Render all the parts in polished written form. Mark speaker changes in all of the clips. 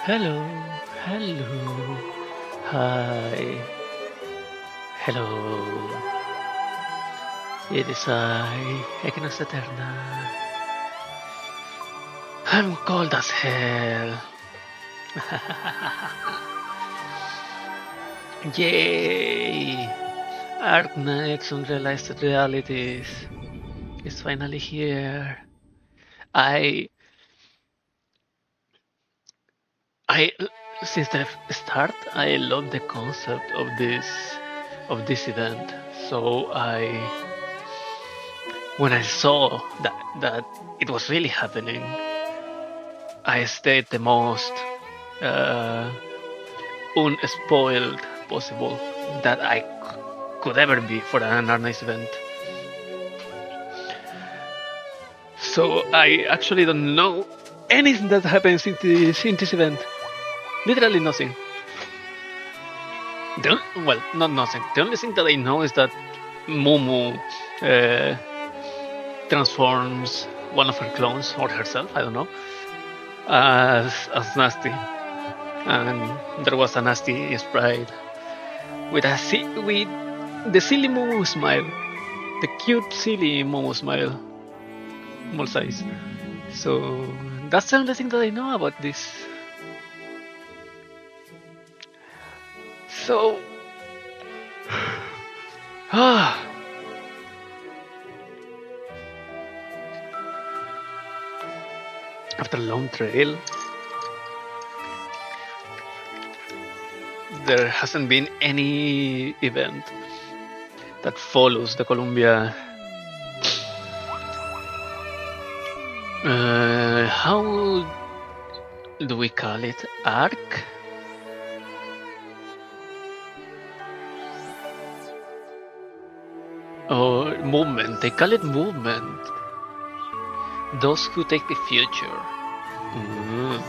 Speaker 1: Hello, hello, hi, hello. It is I, Equinox Eterna. I'm cold as hell. Yay! Arknights Unrealized Realities is finally here. I, I, since the start, I love the concept of this event. So when I saw that it was really happening, I stayed the most uh, unspoiled possible that I could ever be for an Arknights event. So I actually don't know anything that happens in this event. Literally nothing. Well, not nothing. The only thing that I know is that Momo uh, transforms one of her clones or herself, I don't know, as Nasti, and there was a Nasti sprite with the silly Momo smile, the cute silly Momo smile, small size. So that's the only thing that I know about this. So ah, after a long trail, there hasn't been any event that follows the Columbia. How do we call it? Arc? Or movement? They call it movement. Those who take the future. Mm.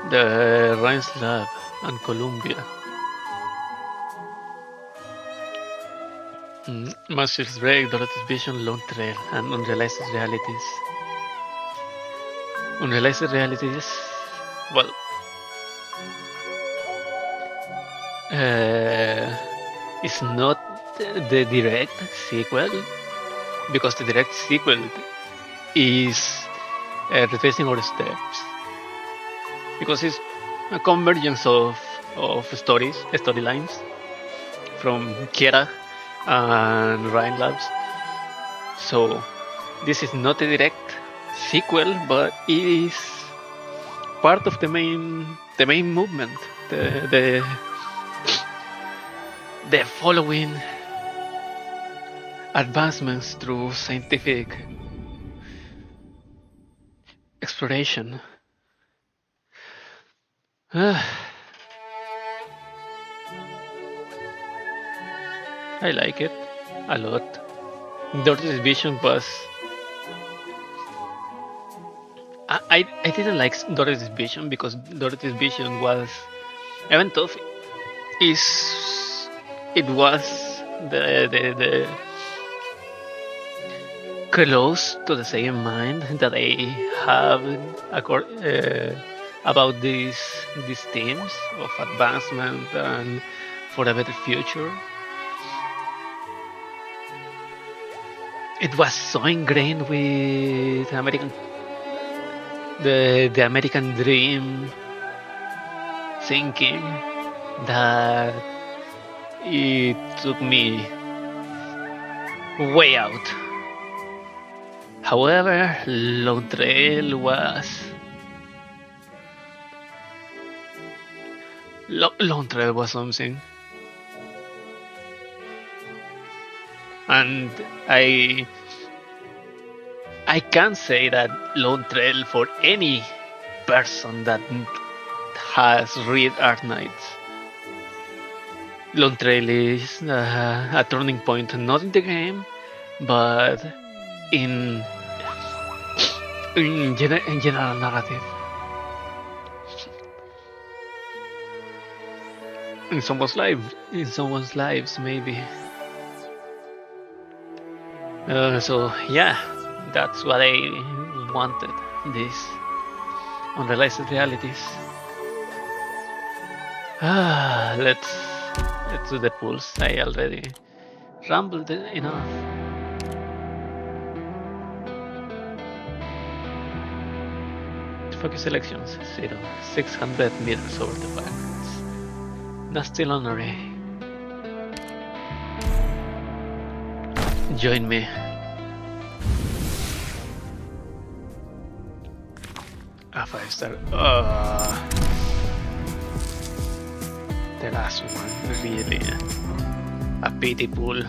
Speaker 1: The Rhines Lab and Columbia. Master's Break, Dorothy's Vision, Lone Trail, and Unrealized Realities. Unrealized Realities, well, uh, it's not the direct sequel, because the direct sequel is retracing our steps, because it's a convergence of storylines from Kiera and Ryan Labs. So this is not a direct sequel, but it is part of the main movement, the the following advancements through scientific exploration. I like it a lot. Dorothy's Vision was. I didn't like Dorothy's Vision because Dorothy's Vision was, even though is it was the close to the same mind that I have about these themes of advancement and for a better future. It was so ingrained with the American dream thinking that it took me way out. However, Lone Trail was Lone Trail was something, and I can say that Lone Trail for any person that has read Arknights. Lone Trail is a turning point, not in the game, but in in general narrative. In someone's lives, maybe. So yeah, that's what I wanted this. Unrealized realities. Let's do the pulse. I already rambled enough. Focus selections 0. 600 meters over the backwards. Nasti Lunorey. Join me. A 5-star. The last one, really. A pity pool.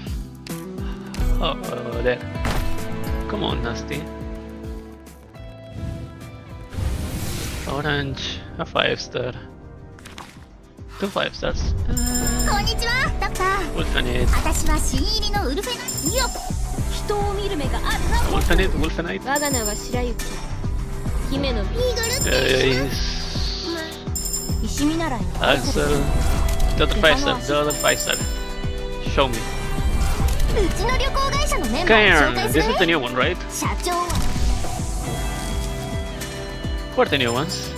Speaker 1: Oh, there. Come on, Nasti. Orange, a 5-star. 2 5-stars.
Speaker 2: こんにちは、ドクター。
Speaker 1: Wolfenite.
Speaker 2: 私は新入りのウルフェナイよ。人を見る目があるな。
Speaker 1: Wolfenite, Wolfenite.
Speaker 2: 我が名は白雪。姫のイーグルっていう。石見習いの
Speaker 1: Axel. The other 5-star. The other 5-star. Show me.
Speaker 2: うちの旅行会社のメンバーを紹
Speaker 1: Cairn.
Speaker 2: 介する
Speaker 1: This is the new one, right?
Speaker 2: 社長は
Speaker 1: What are the new ones?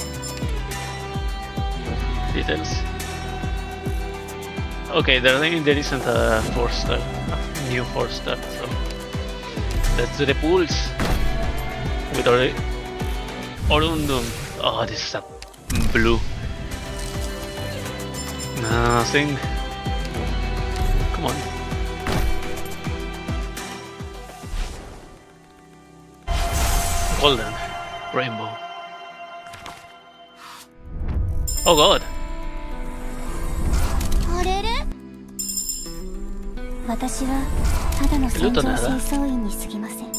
Speaker 1: Details. Okay, there isn't a 4-star, a new 4-star, so let's do the pools with our Orundum. Oh, this is a blue. Nothing. Come on. Golden. Rainbow. Oh god.
Speaker 2: あれれ私はただの戦場清掃員に過ぎません。は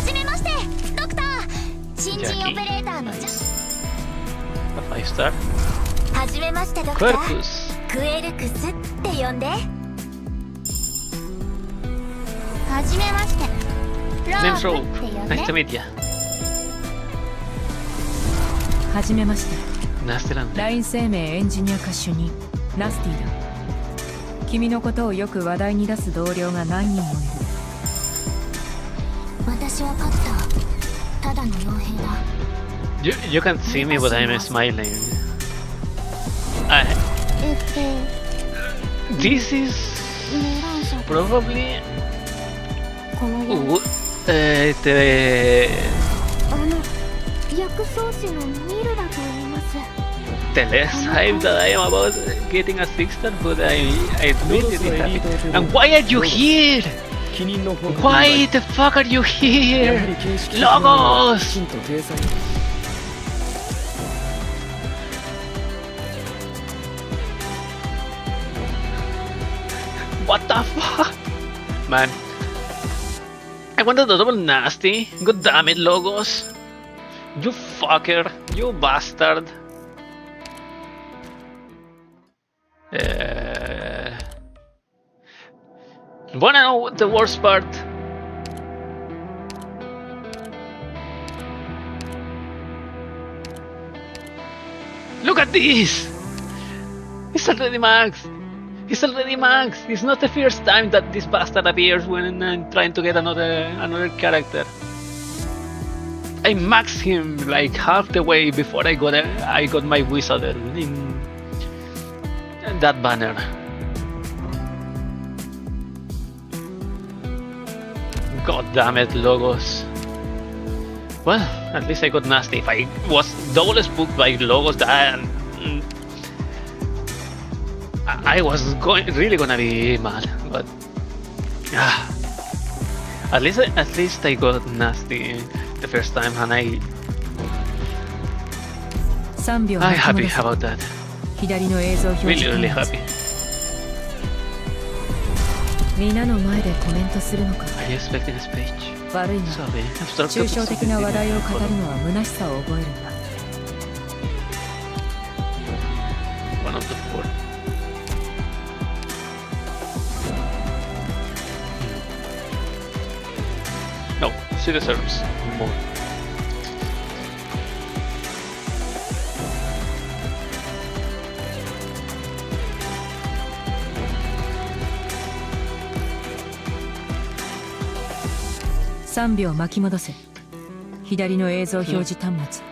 Speaker 2: じめまして、ドクター。新人オペレーターのジャ。
Speaker 1: A 5-star.
Speaker 2: はじめまして、ドクター。
Speaker 1: Quercus.
Speaker 2: クエルクスって呼んで。はじめまして。
Speaker 1: Name's
Speaker 2: ロ
Speaker 1: Rope.
Speaker 2: ープって呼んで。
Speaker 1: Nice to meet ya.
Speaker 3: はじめまして。
Speaker 1: Nasti Lunorey.
Speaker 3: ライン生命エンジニア科主任ナスティだ。君のことをよく話題に出す同僚が何人もいる。
Speaker 2: 私はカッター。ただの傭兵だ。
Speaker 1: You can't see me, but I'm smiling. This is
Speaker 2: メラン社長。
Speaker 1: probably
Speaker 2: この家。薬草師のミルだと言います。
Speaker 1: the less hype that I am about getting a 6-star, but I really did happy. And why are you here? Why the fuck are you here? Logos! What the fuck? Man. I wanted the double nasty. God damn it, Logos. You fucker. You bastard. Wanna know the worst part? Look at this! He's already maxed! He's already maxed! It's not the first time that this bastard appears when I'm trying to get another character. I maxed him like half the way before I got my wizard in that banner. God damn it, Logos. Well, at least I got Nasty. If I was double spooked by Logos, then I was really gonna be mad. But at least I got Nasty the first time, and I'm happy about that.
Speaker 3: 左の映像表
Speaker 1: Really,
Speaker 3: 示
Speaker 1: really happy.
Speaker 3: 皆の前でコメントするのか。
Speaker 1: Are you expecting a speech?
Speaker 3: 悪いな。
Speaker 1: Sorry, I'm
Speaker 3: 抽象的な話題を語るのは虚しさを覚えるんだ。
Speaker 1: One of the four. No, she deserves more.
Speaker 3: 3秒巻き戻せ。左の映像表示端末、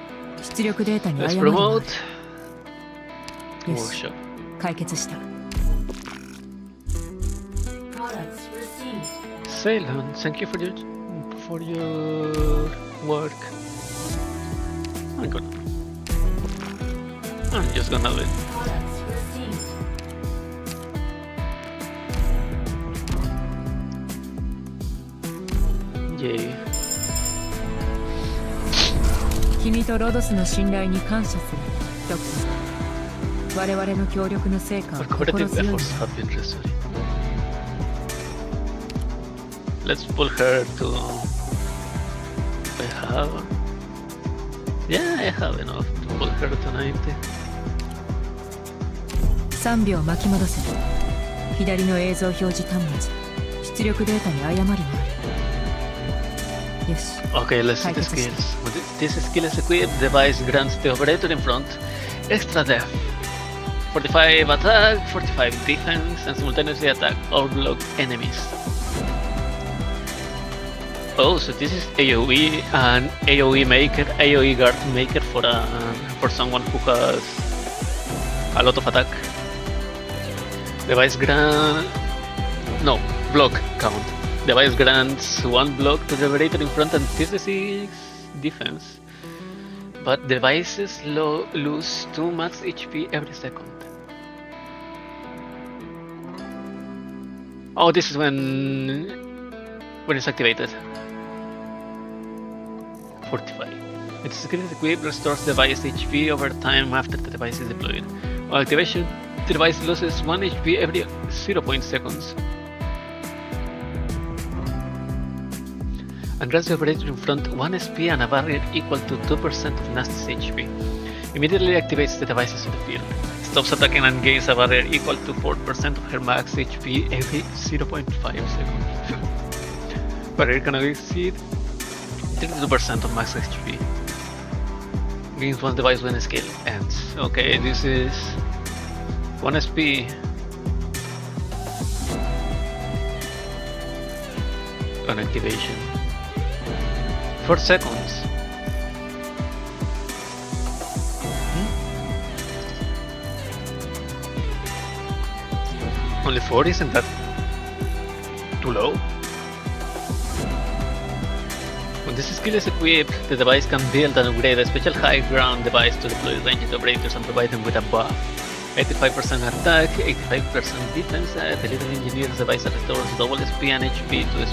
Speaker 3: 出力データに
Speaker 1: Let's
Speaker 3: 誤りがあ
Speaker 1: promote
Speaker 3: る。よし、
Speaker 1: workshop.
Speaker 3: 解決した。
Speaker 1: Ceylon, thank you for your work. I'm just gonna do it. Yay.
Speaker 3: 君とロドスの信頼に感謝する、ドクター。我々の協力の成果を
Speaker 1: Our
Speaker 3: 心
Speaker 1: cooperative
Speaker 3: 強い。
Speaker 1: efforts have been resolved. Let's pull her to. I have. Yeah, I have enough to pull her to 90.
Speaker 3: 3秒巻き戻せ。左の映像表示端末、出力データに誤りがある。よし。
Speaker 1: Okay, let's see the skills. When this skill is equipped, the device grants the operator in front extra depth. 45 attack, 45 defense, and simultaneously attack or block enemies. Oh, so this is AoE and AoE maker, AoE guard maker for someone who has a lot of attack. Device block count. Device grants 1 block to the operator in front and 56 defense. But devices lose 2 max HP every second. Oh, this is when it's activated. 45. Its skill is equipped, restores device HP over time after the device is deployed. On activation, the device loses 1 HP every 0.0 seconds. And grants the operator in front 1 SP and a barrier equal to 2% of Nasti's HP. Immediately activates the devices in the field. Stops attacking and gains a barrier equal to 4% of her max HP every 0.5 seconds. Barrier cannot exceed 32% of max HP. Gains 1 device when the skill ends. Okay, this is 1 SP. On activation. 4 seconds. Only 4, isn't that too low? When this skill is equipped, the device can build and upgrade a special high ground device to deploy ranged operators and provide them with a buff. 85% attack, 85% defense, the little engineer's device restores double SP and HP to a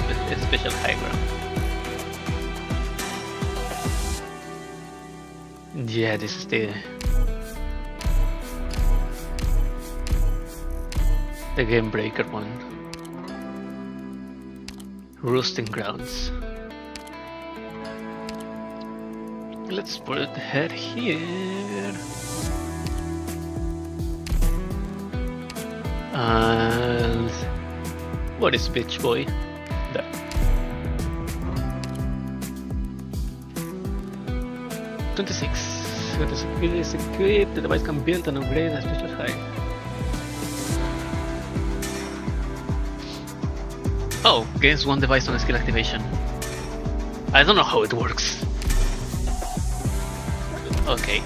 Speaker 1: special high ground. Yeah, this is the game breaker one. Roosting grounds. Let's put her here. And what is Bitch Boy? There. When the skill is equipped, the device can build and upgrade a special high. Oh, gains 1 device on skill activation. I don't know how it works. Okay.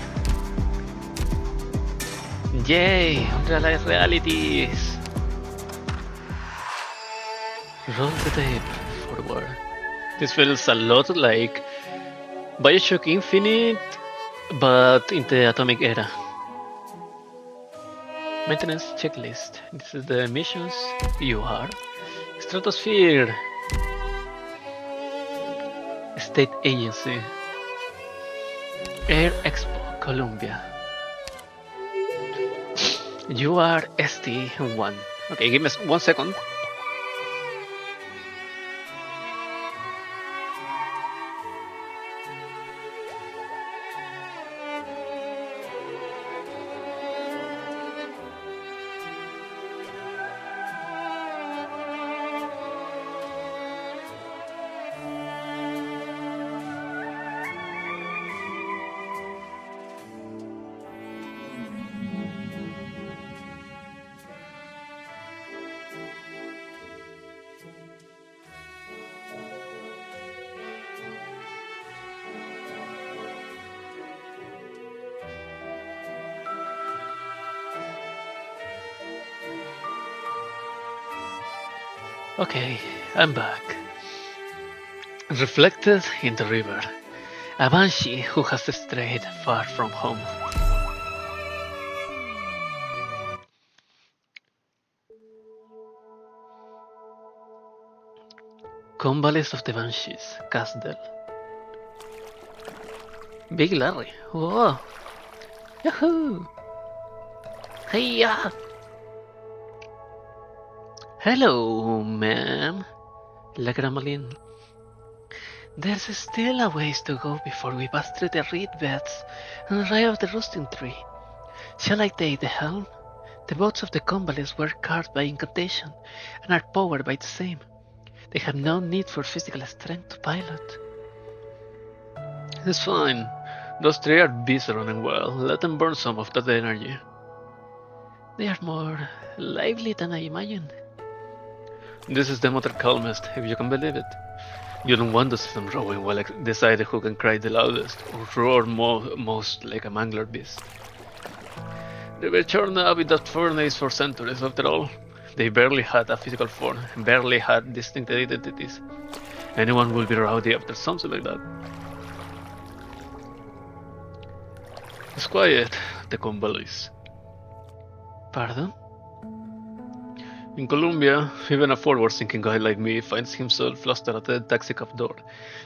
Speaker 1: Yay! Unrealized Realities! Roll the tape forward. This feels a lot like Bioshock Infinite, but in the atomic era. Maintenance checklist. This is the missions. You are Stratosphere, State Agency, Air Expo, Columbia. You are ST1. Okay, give me 1 second. Okay, I'm back. Reflected in the river. A banshee who has strayed far from home. Convalescence of the Banshees, Castle. Big Larry. Whoa! Yahoo! Hiya! Hello, ma'am. La Gremlin. There's still a ways to go before we pass through the reed beds and arrive at the roosting tree. Shall I take the helm? The boats of the convalescents were carved by incantation and are powered by the same. They have no need for physical strength to pilot. It's fine. Those three are busy running well. Let them burn some of that energy. They are more lively than I imagined. This is the mother calmest, if you can believe it. You don't want to see them rowing while deciding who can cry the loudest or roar most like a mangler beast. They were churned up in that furnace for centuries, after all. They barely had a physical form, barely had distinct identities. Anyone will be rowdy after something like that. It's quiet, the convalescents. Pardon? In Colombia, even a forward-thinking guy like me finds himself flustered at the taxicab door,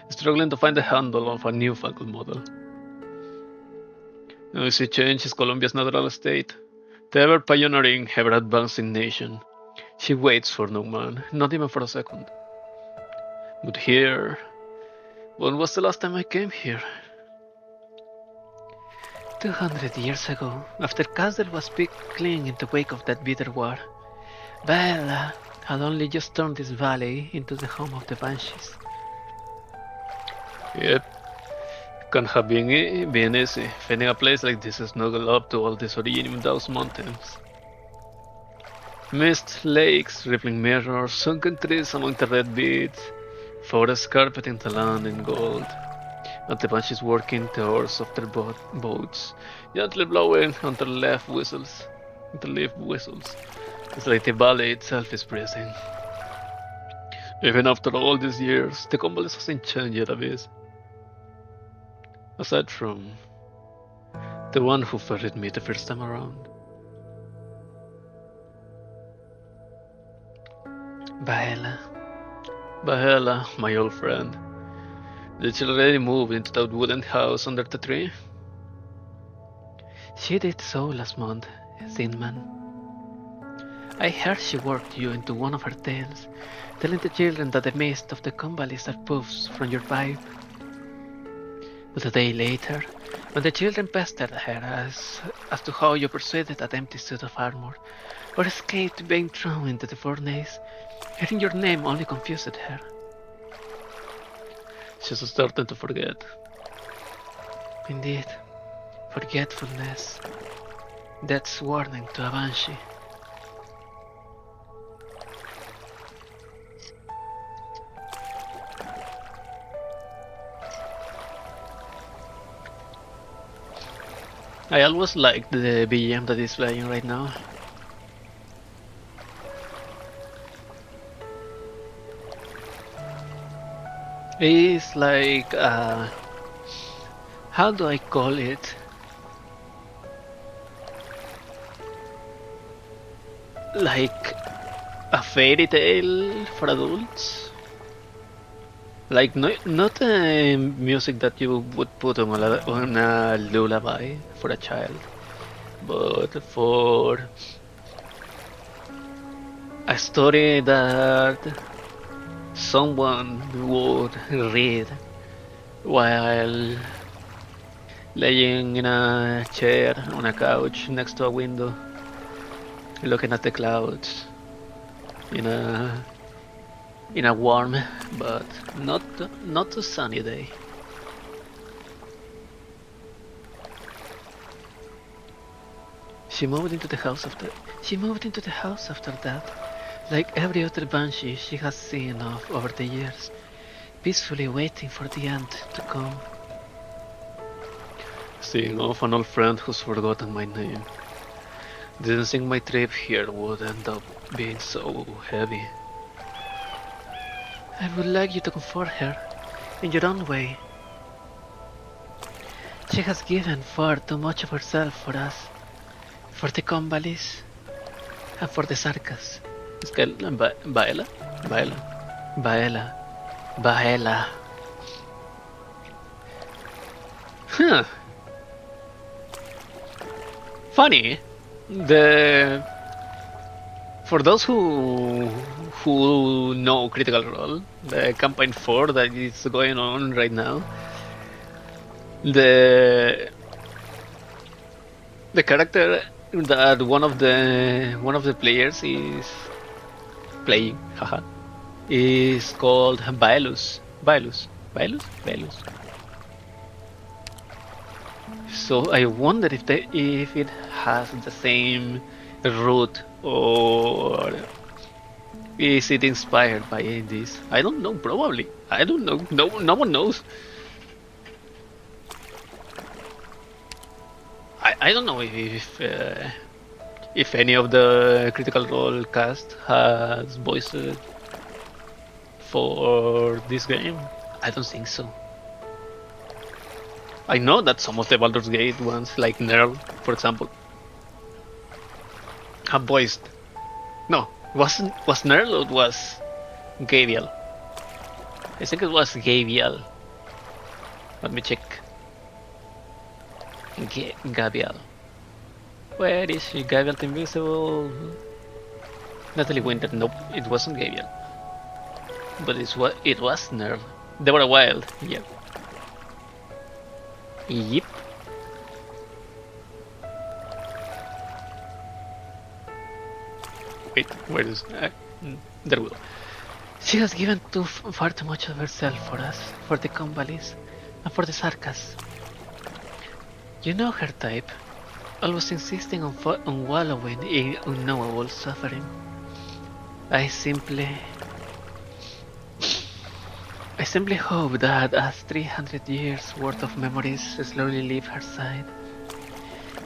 Speaker 1: struggling to find the handle of a newfangled model. You see, change is Colombia's natural state. The ever-pioneering, ever-advancing nation. She waits for no man, not even for a second. But here... When was the last time I came here? 200 years ago, after Castle was pickling in the wake of that bitter war. Bella had only just turned this valley into the home of the Banshees. Yep. Can't have been easy, finding a place like this snuggled up to all this origin in those mountains. Mist, lakes, rippling mirrors, sunken trees among the red beads, forests carpeting the land in gold, and the Banshees working the oars of their boats, gently blowing on their leaf whistles. It's like the valley itself is breathing. Even after all these years, the convalescence hasn't changed a bit. Aside from the one who ferried me the first time around. Bahela, my old friend. Did she already move into that wooden house under the tree? She did so last month, Zinman. I heard she worked you into one of her tales, telling the children that the mist of the convalescents are puffs from your pipe. But a day later, when the children pestered her as to how you persuaded that empty suit of armor, or escaped being thrown into the furnace, hearing your name only confused her. She's starting to forget. Indeed, forgetfulness. Death's warning to a banshee. I always liked the BGM that is playing right now. It's like, how do I call it? Like a fairy tale for adults? Like not music that you would put on a lullaby for a child, but for a story that someone would read while laying in a chair on a couch next to a window, looking at the clouds in a warm but not too sunny day. She moved into the house after that, like every other banshee she has seen of over the years, peacefully waiting for the end to come. Seeing off an old friend who's forgotten my name. Didn't think my trip here would end up being so heavy. I would like you to comfort her in your own way. She has given far too much of herself for us, for the Convalis, and for the Sarkas. Es que Baela, Baela. Huh. Funny. For those who know Critical Role, the campaign 4 that is going on right now, the character that one of the players is playing, is called Baelus. So I wonder if it has the same root, or is it inspired by this? I don't know. Probably. I don't know. No one knows. I don't know if any of the Critical Role cast has voiced for this game. I don't think so. I know that some of the Baldur's Gate ones, like Nerl, for example, have voiced. No, was Nerl or was Gabriel? I think it was Gabriel. Let me check. Gabriel. Where is she? Gabriel the Invisible? Natalie Winter. Nope, it wasn't Gabriel. But it was Nerl. Deborah Wild. Yep. Yep. Wait, where is... there we go. She has given far too much of herself for us, for the Convalis, and for the Sarkas. You know her type, always insisting on wallowing in unknowable suffering. I simply hope that as 300 years worth of memories slowly leave her side,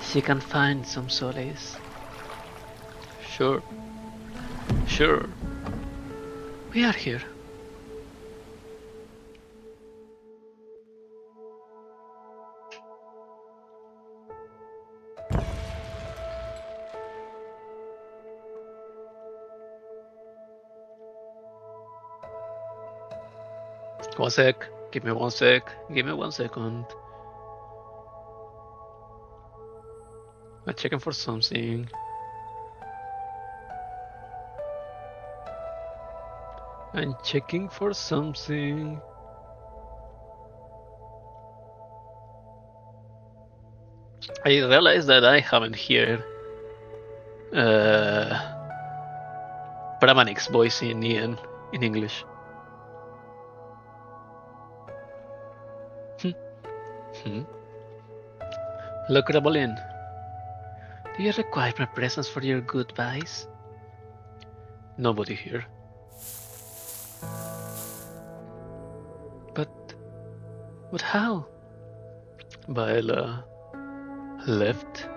Speaker 1: she can find some solace. Sure. We are here. One sec. Give me 1 sec. Give me 1 second. I'm checking for something. I'm checking for something. I realized that I haven't heard Pramanic's voice in Ian in English. Look, Rabolin. Do you require my presence for your goodbyes? Nobody here. But how? Baela left?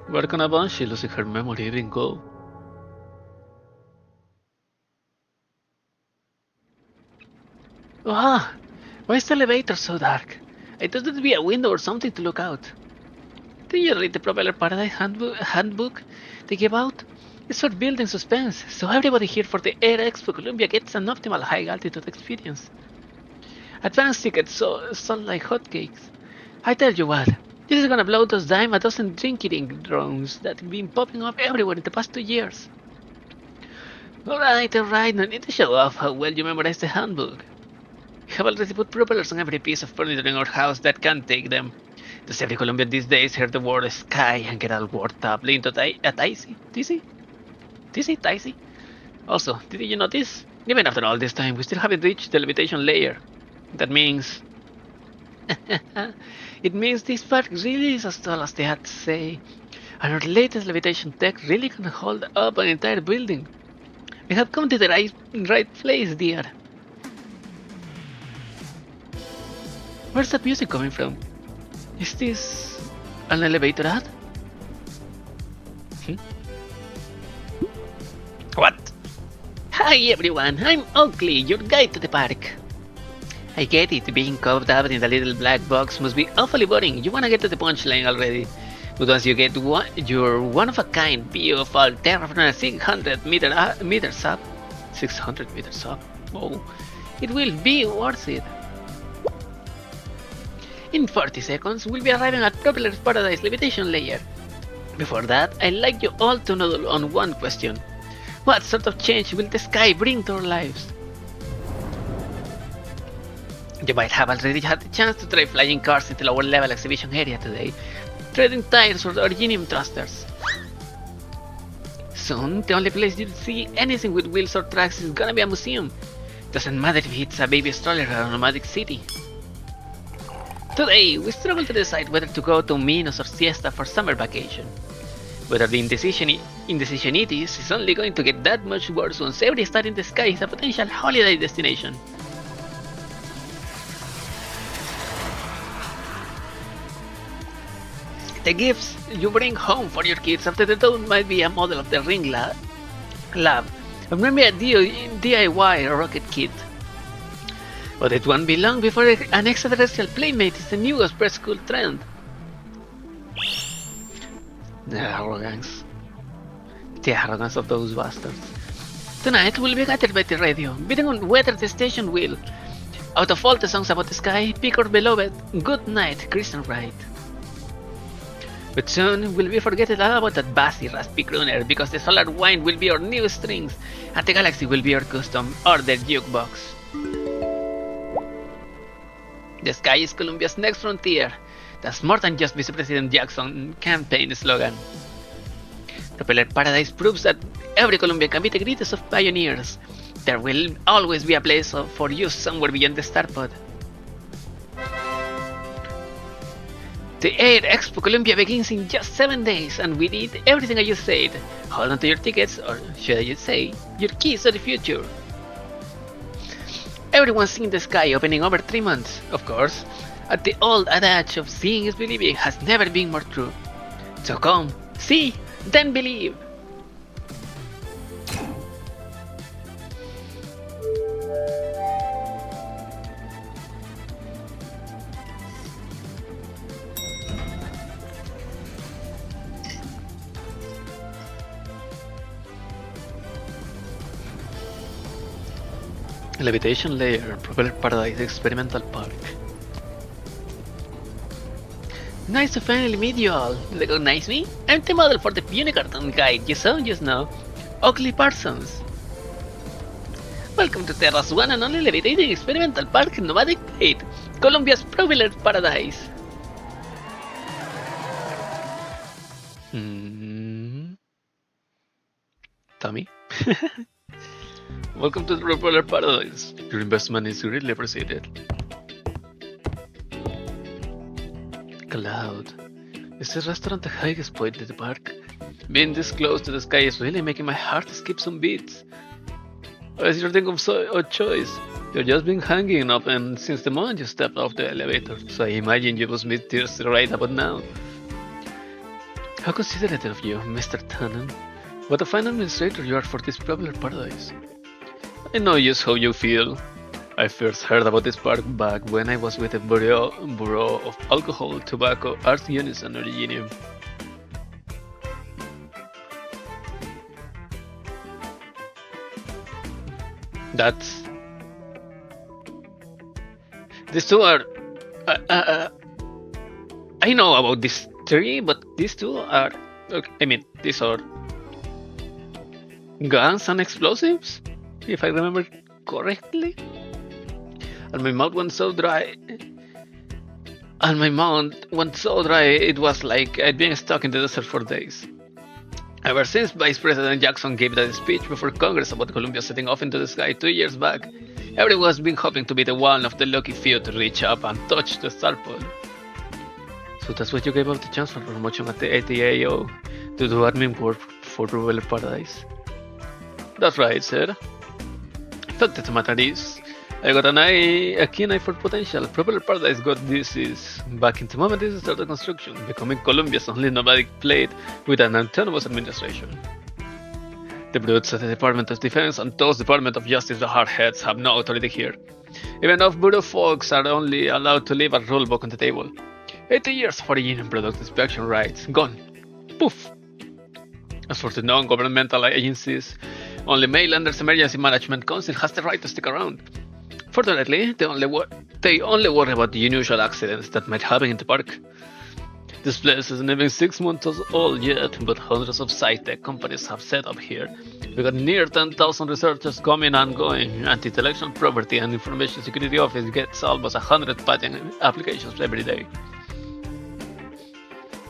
Speaker 1: Where can a banshee losing her memory even go? Ah! Why is the elevator so dark? I thought there'd be a window or something to look out. Did you read the Propeller Paradise handbook they gave out? It's for building suspense, so everybody here for the Air Expo Columbia gets an optimal high-altitude experience. Advance tickets sold like hotcakes. I tell you what, this is gonna blow those a dozen drinking drones that have been popping up everywhere in the past 2 years. Alright, no need to show off how well you memorized the handbook. We have already put propellers on every piece of furniture in our house that can take them. Does every Colombian these days hear the word sky and get all worked up, linked at icy? Dizzy? Also, did you notice? Even after all this time, we still haven't reached the levitation layer. That means... it means this park really is as tall as they had to say. And our latest levitation tech really can hold up an entire building. We have come to the right place, dear. Where's that music coming from? Is this an elevator ad? What? Hi everyone, I'm Oakley, your guide to the park. I get it, being caught up in the little black box must be awfully boring. You wanna get to the punchline already. But once you get your one-of-a-kind view of all terra from a 600 meters up, 600 meters up, oh, it will be worth it. In 40 seconds, we'll be arriving at Propeller's Paradise levitation layer. Before that, I'd like you all to noodle on one question. What sort of change will the sky bring to our lives? You might have already had the chance to try flying cars in the lower level exhibition area today, trading tires or originium thrusters. Soon, the only place you'll see anything with wheels or tracks is gonna be a museum. Doesn't matter if it's a baby stroller or a nomadic city. Today, we struggle to decide whether to go to Minos or Siesta for summer vacation. Whether the indecision it is only going to get that much worse once every star in the sky is a potential holiday destination. The gifts you bring home for your kids after the tour might be a model of the Ring Lab, or maybe a DIY rocket kit. But it won't be long before an extraterrestrial playmate is the newest preschool trend. The arrogance of those bastards. Tonight we'll be guided by the radio, beating on whether the station will. Out of all the songs about the sky, pick our beloved Good Night, Christian Wright. But soon we'll be forgetting all about that bassy, raspy crooner because the solar wind will be our new strings and the galaxy will be our custom ordered jukebox. The sky is Columbia's next frontier. That's more than just Vice President Jackson's campaign slogan. Propeller Paradise proves that every Colombian can be the greatest of pioneers. There will always be a place for you somewhere beyond the starpod. The Air Expo Colombia begins in just 7 days, and we did everything I just said. Hold on to your tickets, or should I just say, your keys to the future. Everyone's seen the sky opening over 3 months, of course, and the old adage of seeing is believing has never been more true. So come, see, then believe. Levitation Layer, Propeller Paradise Experimental Park. Nice to finally meet you all. Recognize me? I'm the model for the Unicorn Guide you saw just now, Oakley Parsons. Welcome to Terra's one and only levitating experimental park nomadic state, Colombia's Propeller Paradise. Tommy? Welcome to the Propeller Paradise. Your investment is greatly appreciated. Cloud. Is this restaurant the highest point in the park? Being this close to the sky is really making my heart skip some beats. As your thing of choice, you've just been hanging up and since the moment you stepped off the elevator, so I imagine you must be thirsty right about now. How considerate of you, Mr. Tannen. What a fine administrator you are for this Propeller Paradise. I know just how you feel. I first heard about this park back when I was with the Bureau of Alcohol, Tobacco, Arts Units and Originium. That's... These two are... I know about these three, but these two are... Okay, I mean, these are... guns and explosives? If I remember correctly? And my mouth went so dry. It was like I'd been stuck in the desert for days. Ever since Vice President Jackson gave that speech before Congress about Colombia setting off into the sky 2 years back, everyone's been hoping to be the one of the lucky few to reach up and touch the starpod. So that's what you gave up the chance for promotion at the ATAO to do admin work for Propeller Paradise? That's right, sir. Fact of the matter is, I got a keen eye for potential. Propeller Paradise got this is back in the moment it started construction, becoming Colombia's only nomadic plate with an autonomous administration. The brutes at the Department of Defense and those Department of Justice, the hardheads, have no authority here. Even off-bureau folks are only allowed to leave a rulebook on the table. 80 years for Union product inspection rights. Gone. Poof. As for the non-governmental agencies, only Mainlanders Emergency Management Council has the right to stick around. Fortunately, they only worry about the unusual accidents that might happen in the park. This place isn't even 6 months old yet, but hundreds of sci-tech companies have set up here. We got near 10,000 researchers coming and going. Anti-intellectual property and information security office gets almost 100 patent applications every day.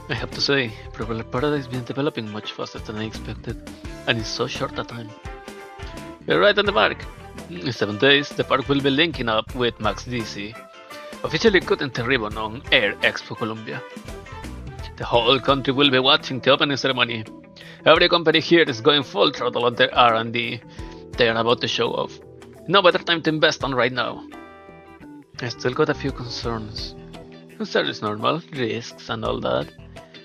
Speaker 1: I have to say, Paradise has been developing much faster than I expected, and in so short a time. We're right on the mark. In 7 days, the park will be linking up with Max DC, officially cutting the ribbon on Air Expo Colombia. The whole country will be watching the opening ceremony. Every company here is going full throttle on their R&D. They are about to show off. No better time to invest on right now. I still got a few concerns. Concern is normal, risks and all that.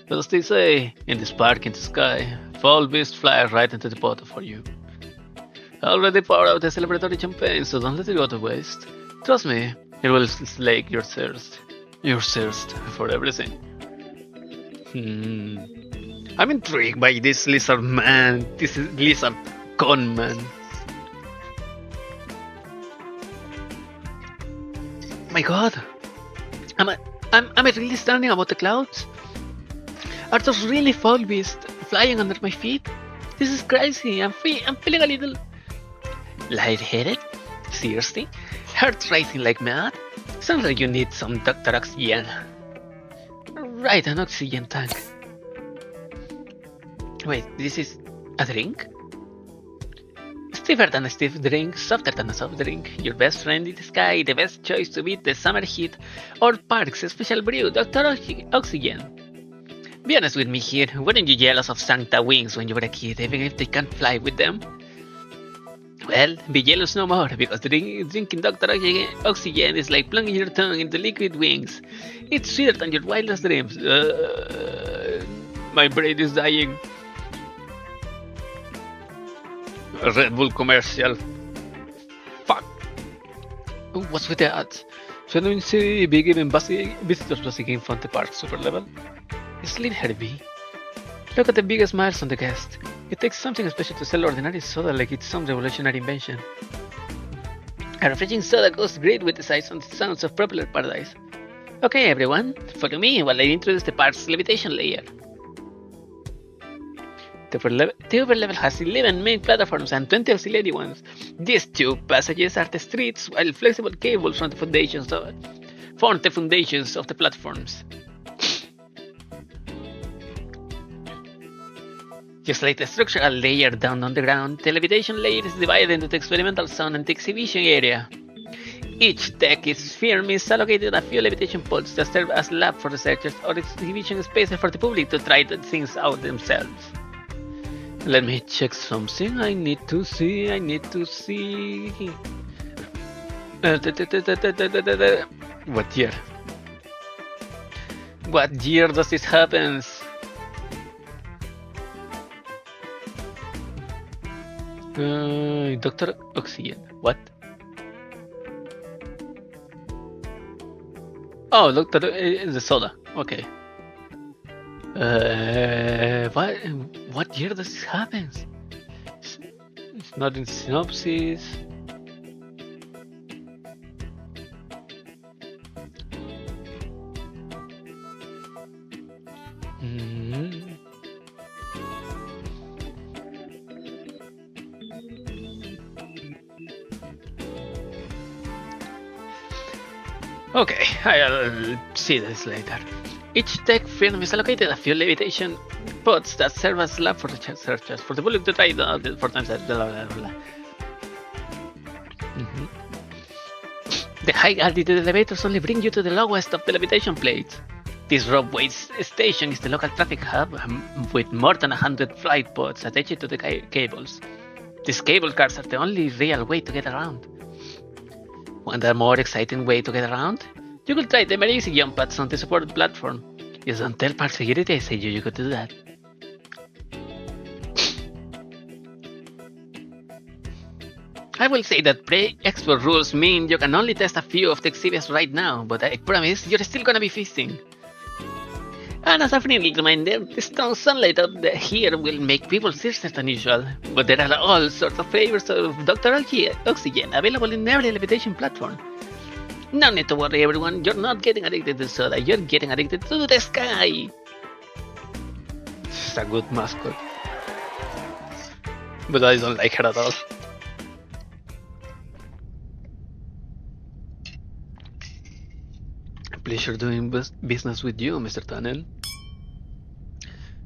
Speaker 1: But as they say, in this park in the sky, fall beasts fly right into the bottle for you. I already poured out the celebratory champagne, so don't let it go to waste. Trust me, it will slake your thirst. Your thirst for everything. I'm intrigued by this lizard man, this lizard con man. My god! Am I really standing above the clouds? Are those really fall beasts flying under my feet? This is crazy. I'm feeling a little lightheaded. Seriously? Heart racing like mad? Sounds like you need some Dr. Oxygen. Right, an oxygen tank. Wait, this is a drink? Stiffer than a stiff drink, softer than a soft drink. Your best friend in the sky, the best choice to beat the summer heat. Or Park's special brew, Dr. Oxygen. Be honest with me here, weren't you jealous of Santa wings when you were a kid, even if they can't fly with them? Well, be jealous no more, because drinking Dr. Oxygen is like plunging your tongue into liquid wings. It's sweeter than your wildest dreams. My brain is dying. A Red Bull commercial. Fuck. What's with the ads? Shouldn't we see be giving visitors basic info on the park super level? Just leave her be. Look at the big smiles on the guest. It takes something special to sell ordinary soda like it's some revolutionary invention. A refreshing soda goes great with the sights and sounds of popular Paradise. Okay everyone, follow me while I introduce the park's levitation layer. The upper level has 11 main platforms and 20 auxiliary ones. These 2 passages are the streets, while flexible cables form the foundations of the platforms. Just like the structural layer down on the ground, the levitation layer is divided into the experimental zone and the exhibition area. Each tech firm is allocated a few levitation pods that serve as lab for researchers or exhibition spaces for the public to try things out themselves. Let me check something. I need to see. What year? What year does this happen? Dr. Oxygen. What? Oh, Dr. The soda. Okay. What year does this happen? It's not in synopsis. Okay, I'll see this later. Each tech firm is allocated a few levitation pods that serve as lab for the researchers, for the public to try out 4 times blah blah blah. The high altitude elevators only bring you to the lowest of the levitation plates. This ropeway station is the local traffic hub with more than 100 flight pods attached to the cables. These cable cars are the only real way to get around. Want a more exciting way to get around? You could try the emergency jump pads on the supported platform. Just don't tell park security I said you could do that. I will say that pre-export rules mean you can only test a few of the exhibits right now, but I promise you're still gonna be feasting. And as a friendly reminder, the strong sunlight out here will make people thirstier than usual, but there are all sorts of flavors of Dr. Oxygen available in every levitation platform. No need to worry, everyone, you're not getting addicted to soda, you're getting addicted to the sky! She's a good mascot. But I don't like her at all. Pleasure doing business with you, Mr. Tunnel.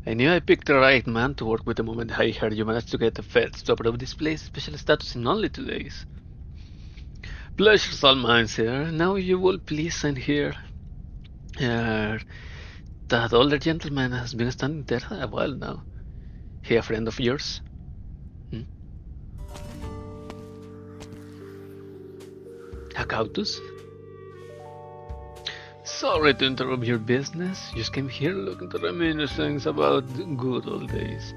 Speaker 1: I knew I picked the right man to work with the moment I heard you managed to get the feds to approve this place's special status in only 2 days. Pleasure's all mine, sir. Now you will please sign here. That older gentleman has been standing there a while now. He a friend of yours? A cactus? Sorry to interrupt your business. Just came here looking to reminisce things about the good old days.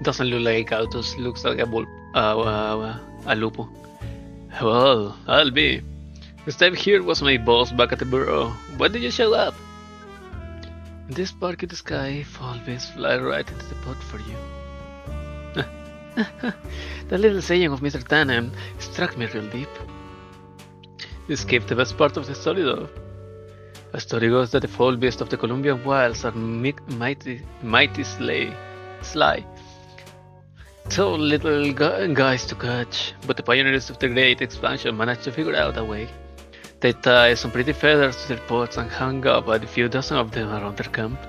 Speaker 1: Doesn't look like a cactus. Looks like a lupo. Well, I'll be. Steve here was my boss back at the bureau. Why did you show up? This spark in the sky, always fly right into the pot for you. The little saying of Mr. Tannen struck me real deep. You skipped the best part of the story, though. A story goes that the foul beasts of the Colombian wilds are mighty sly. So little guys to catch, but the pioneers of the Great Expansion managed to figure out a way. They tied some pretty feathers to their pots and hung up a few dozen of them around their camp.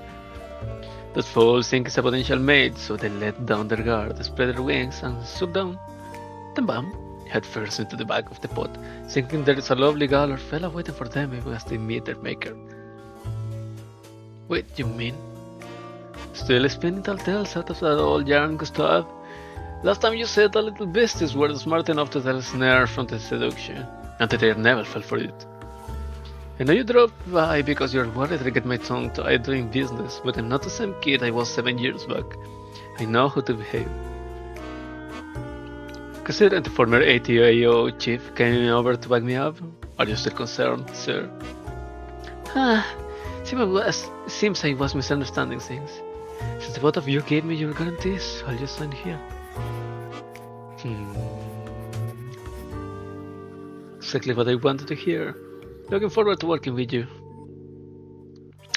Speaker 1: That fowl think is a potential mate, so they let down their guard, spread their wings, and swoop down. Then bam! Head first into the back of the pot, thinking there is a lovely gal or fella waiting for them as they meet their maker. Wait, you mean? Still spinning tall tales out of that old yarn, Gustav? Last time you said the little beasties were smart enough to tell a snare from the seduction, and that they never fell for it. I know you dropped by because you're worried I get my tongue tied doing business, but I'm not the same kid I was 7 years back. I know how to behave. Considering the former ATIO chief came over to back me up, are you still concerned, sir? Seems I was misunderstanding things. Since the both of you gave me your guarantees, I'll just sign here. Exactly what I wanted to hear. Looking forward to working with you.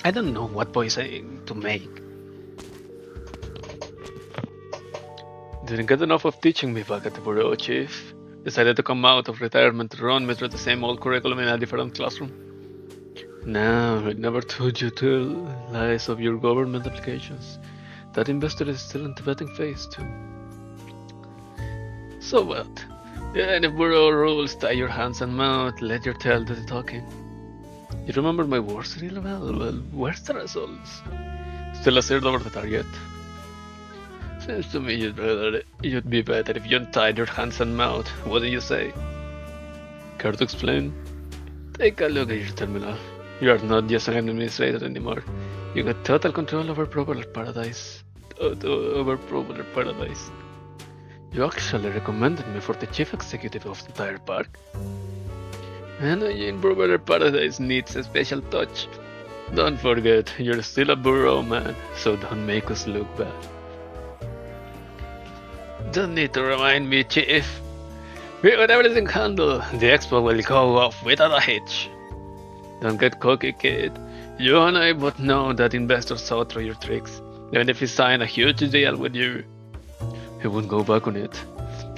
Speaker 1: I don't know what voice to make. Didn't get enough of teaching me back at the bureau, chief. Decided to come out of retirement to run me through the same old curriculum in a different classroom. No, I never told you to lies of your government applications. That investor is still in the betting phase too. So what? Yeah, the bureau rules, tie your hands and mouth, let your tail do the talking. You remember my words really well? Well, where's the results? Still a third over the target. Seems to me you'd be better if you untied your hands and mouth. What do you say? Care to explain? Take a look at your terminal. You are not just an administrator anymore. You got total control over Propeller Paradise. You actually recommended me for the chief executive of the entire park. Managing Propeller Paradise needs a special touch. Don't forget, you're still a bureau man, so don't make us look bad. Don't need to remind me, chief. We got everything handled. The expo will go off without a hitch. Don't get cocky, kid. You and I both know that investors saw through your tricks. Even if he signed a huge deal with you, he wouldn't go back on it.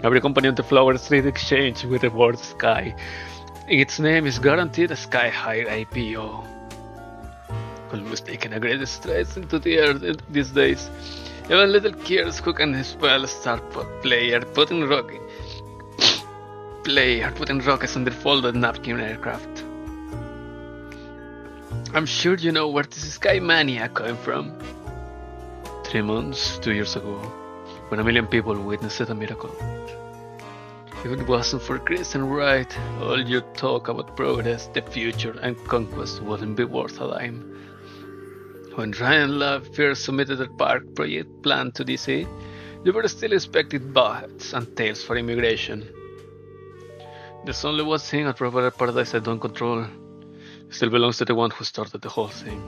Speaker 1: Every company on the Flower Street Exchange with the word Sky. Its name is guaranteed a sky-high IPO. Almost taking a great strides into the air these days. Even little kids who can spell start putting rockets on their folded napkin aircraft. I'm sure you know where this Sky Mania came from. 3 months, 2 years ago, when 1 million people witnessed a miracle. If it wasn't for Chris and Wright, all your talk about progress, the future, and conquest wouldn't be worth a dime. When Ryan Love first submitted their park project plan to DC, You were still expecting bats and tails for immigration. There's only one thing at Propeller Paradise I don't control. It still belongs to the one who started the whole thing.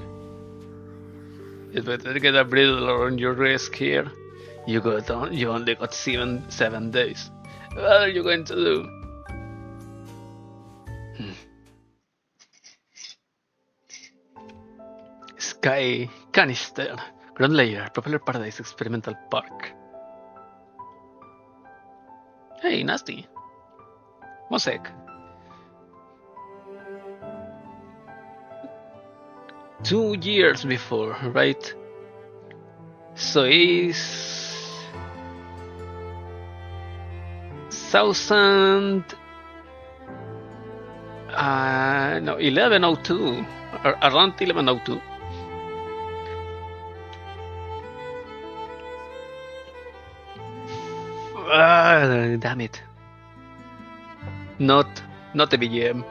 Speaker 1: You'd better get a bridle on your wrist here. You only got seven days. What are you going to do? Sky Canister, Ground Layer, Propeller Paradise Experimental Park. Hey, Nasti. One sec. 2 years before, right? So it's 1102, around 1102. Damn it. Not a BGM.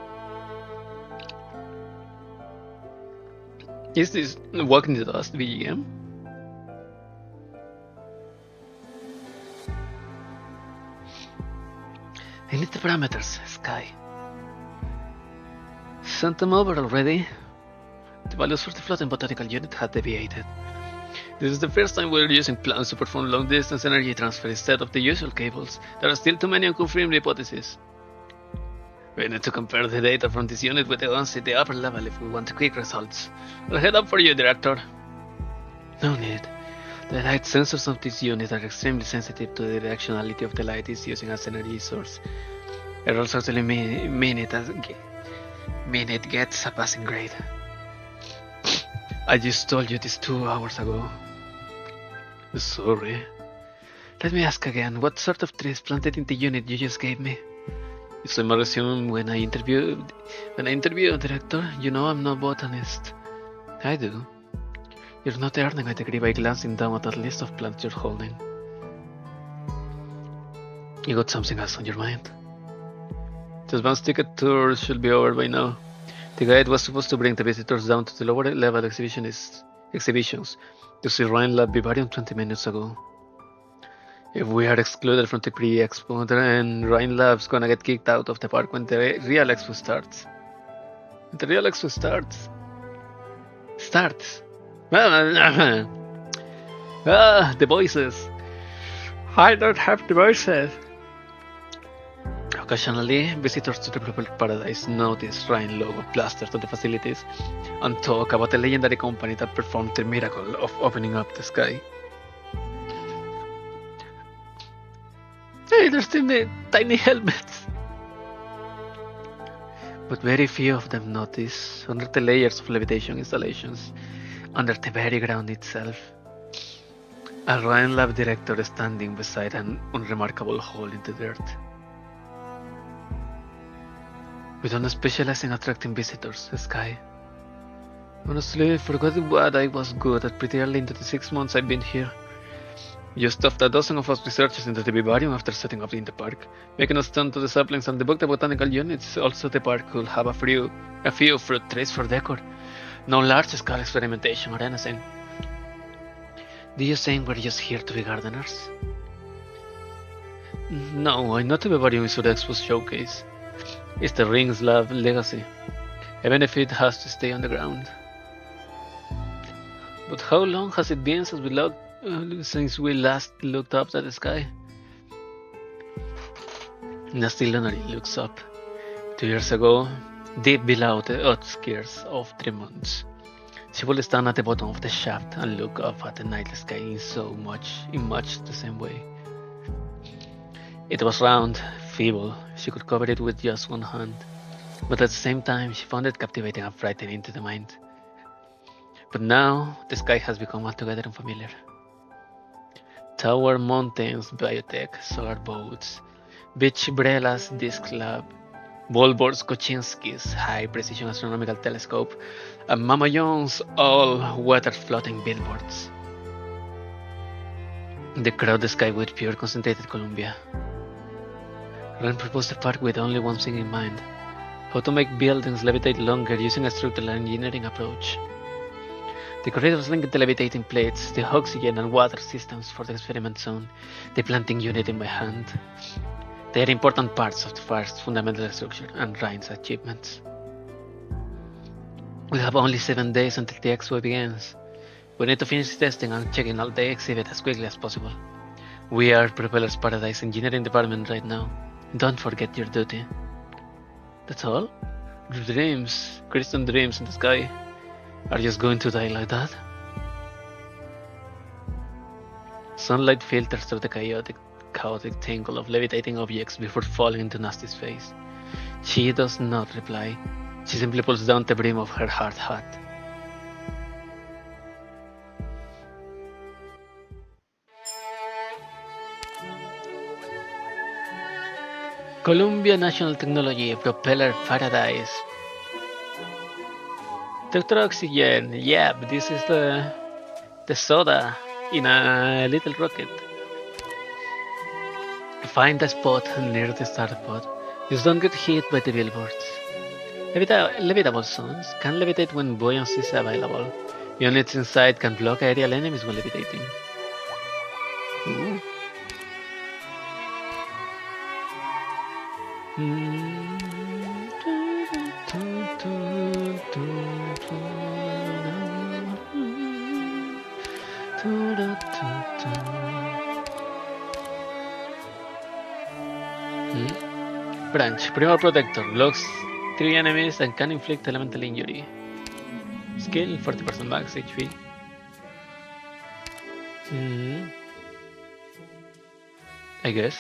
Speaker 1: Is this Walking the Dust BGM? I need the parameters, Sky. Sent them over already. The values for the floating botanical unit had deviated. This is the first time we're using plans to perform long-distance energy transfer instead of the usual cables. There are still too many unconfirmed hypotheses. We need to compare the data from this unit with the ones at the upper level if we want quick results. I'll head up for you, Director. No need. The light sensors of this unit are extremely sensitive to the directionality of the light is using as energy source. Error certainly mean it gets a passing grade. I just told you this 2 hours ago. Sorry. Let me ask again, what sort of trees planted in the unit you just gave me? It's my resume when I interview a director. You know I'm no botanist. I do. You're not earning a degree by glancing down at that list of plants you're holding. You got something else on your mind? The advanced ticket tour should be over by now. The guide was supposed to bring the visitors down to the lower level exhibitions to see Rhine Lab Vivarium 20 minutes ago. If we are excluded from the pre-expo, then Rhine Lab's gonna get kicked out of the park when the real expo starts. When the real expo starts. The voices. I don't have the voices. Occasionally, visitors to the Propeller Paradise notice Rhine logo plastered on the facilities and talk about the legendary company that performed the miracle of opening up the sky. Hey, there's still the tiny helmets. But very few of them notice, under the layers of levitation installations, under the very ground itself, a Rhine Lab director standing beside an unremarkable hole in the dirt. We don't specialize in attracting visitors, Sky. Honestly, I forgot what I was good at pretty early into the 6 months I've been here. You stuffed a dozen of us researchers into the vivarium after setting up in the park, making us turn to the saplings and debug the botanical units. Also, the park could have a few fruit trees for decor. No large-scale experimentation or anything. Do you think we're just here to be gardeners? No, I'm not the vivarium is for the expo showcase. It's the Rings Lab legacy, even if it has to stay on the ground. But how long has it been since we last looked up at the sky? Nasti Lunorey looks up. 2 years ago, deep below the outskirts of Tremont, she would stand at the bottom of the shaft and look up at the night sky in much the same way. It was round, feeble, she could cover it with just one hand, but at the same time she found it captivating and frightening to the mind. But now, the sky has become altogether unfamiliar. Tower mountains, biotech, solar boats, beach umbrellas, disc lab, Volbor's Koczynski's high-precision astronomical telescope, and Mama John's all-weather floating billboards. They crowd the sky with pure concentrated Columbia. Ren proposed a park with only one thing in mind: how to make buildings levitate longer using a structural engineering approach. The corridors link the levitating plates, the oxygen and water systems for the experiment zone, the planting unit in my hand. They are important parts of the first fundamental structure and Ryan's achievements. We have only 7 days until the expo begins. We need to finish testing and checking out the exhibit as quickly as possible. We are Propeller's Paradise Engineering Department right now. Don't forget your duty. That's all? Your dreams, Christian dreams in the sky, are just going to die like that? Sunlight filters through the chaotic tangle of levitating objects before falling into Nasti's face. She does not reply. She simply pulls down the brim of her hard hat. Columbia National Technology Propeller Paradise. Dr. Oxygen, yeah, this is the soda in a little rocket. Find a spot near the starter pod. Just don't get hit by the billboards. Levitable zones can levitate when buoyancy is available. Units inside can block aerial enemies while levitating. Ooh. Branch, Primal Protector, blocks 3 enemies and can inflict elemental injury. Skill, 40% max HP. I guess.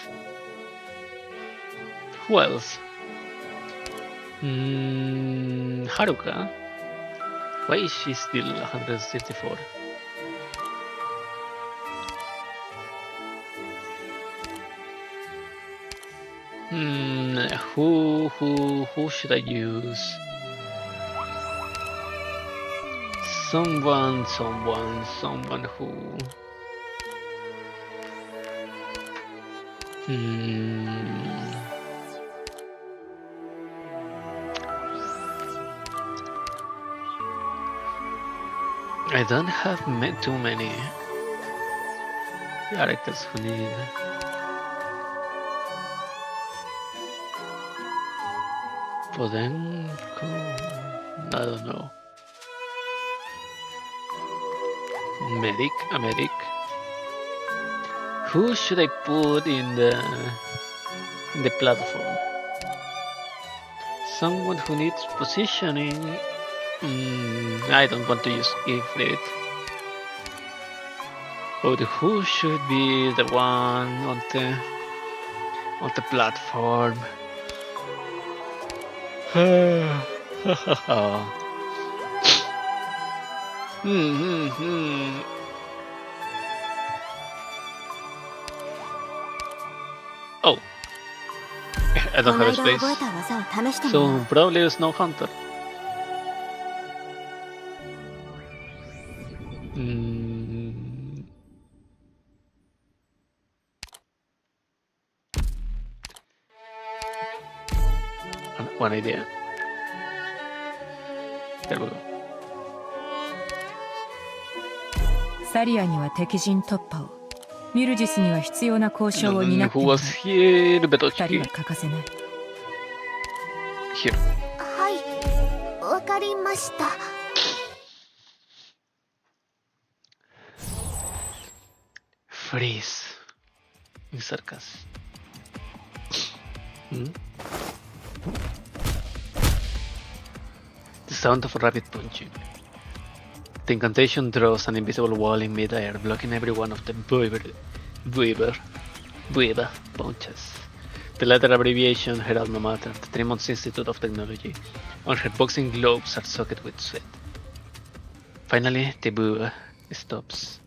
Speaker 1: Who else? Haruka. Why is she still 164? Who should I use? Someone who. I don't have too many characters who need. Podenko, I don't know. A medic. Who should I put in the platform? Someone who needs positioning. I don't want to use Ifrit. But who should be the one on the platform? Oh, I don't have a space, so probably a Snow Hunter. One idea. There we go.
Speaker 3: サリアには敵陣突破を、ミルジスには必要な交渉を担っている。
Speaker 1: Who was here?
Speaker 3: 二人は欠かせない。
Speaker 1: Here.
Speaker 2: はい、わかりました。
Speaker 1: Freeze. In circus. The sound of rapid punching. The incantation draws an invisible wall in mid-air, blocking every one of the Buiva punches. The latter abbreviation her alma mater, the Tremont Institute of Technology. On her boxing gloves are soaked with sweat. Finally, the Buiva stops.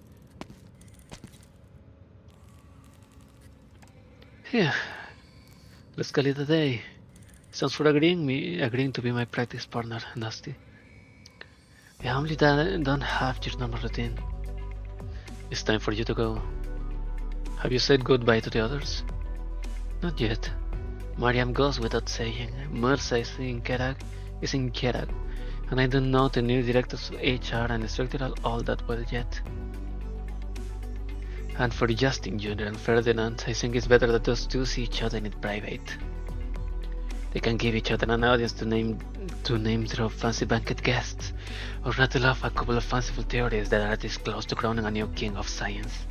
Speaker 1: Yeah, let's call it a day. Sounds for agreeing to be my practice partner, Nasti. I only don't have your normal routine. It's time for you to go. Have you said goodbye to the others? Not yet. Mariam goes without saying. Mursa is in Kerak. And I don't know the new directors of HR and structural all that well yet. And for Justin Jr. and Ferdinand, I think it's better that those two see each other in private. They can give each other an audience to name drop fancy banquet guests, or rattle off a couple of fanciful theories that are this close to crowning a new king of science.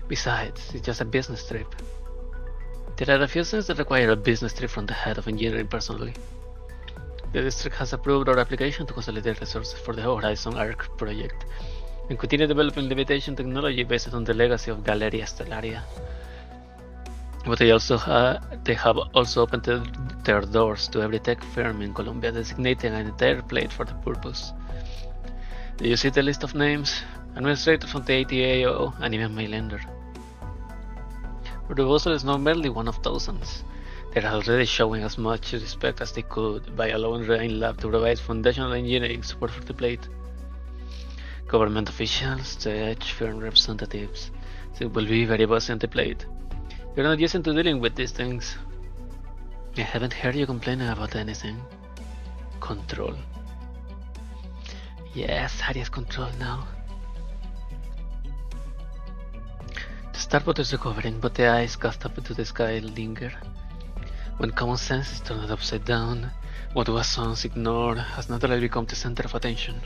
Speaker 1: Besides, it's just a business trip. There are a few things that require a business trip from the head of engineering personally. The district has approved our application to consolidate resources for the Horizon Arc project and continue developing levitation technology based on the legacy of Galeria Stellaria. But they have also opened their doors to every tech firm in Colombia, designating an entire plate for the purpose. Do you see the list of names? Administrators from the ATAO and even my lender. Our proposal is not merely one of thousands. They are already showing as much respect as they could by allowing Rain Lab to provide foundational engineering support for the plate. Government officials, tech firm representatives, they will be very busy on the plate. You're not used to dealing with these things. I haven't heard you complaining about anything. Control. Yes, Harry has control now. The starboard is recovering, but the eyes cast up into the sky linger. When common sense is turned upside down, what was once ignored has naturally become the center of attention.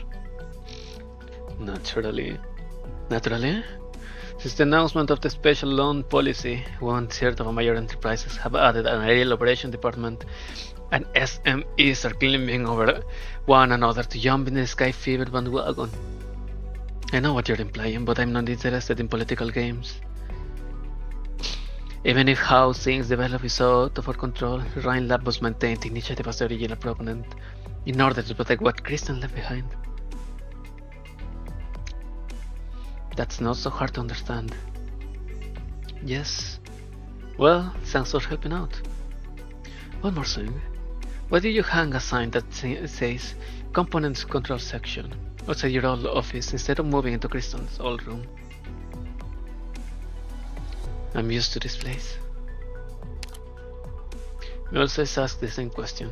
Speaker 1: Naturally? Since the announcement of the special loan policy, 1/3 of major enterprises have added an aerial operation department, and SMEs are climbing over one another to jump in the sky fever bandwagon. I know what you're implying, but I'm not interested in political games. Even if how things develop is so out of our control, Rhine Lab must maintain the initiative as the original proponent in order to protect what Kristen left behind. That's not so hard to understand. Yes. Well, thanks for helping out. One more thing. Why do you hang a sign that says Components Control Section outside your old office instead of moving into Kristen's old room? I'm used to this place. I always ask the same question.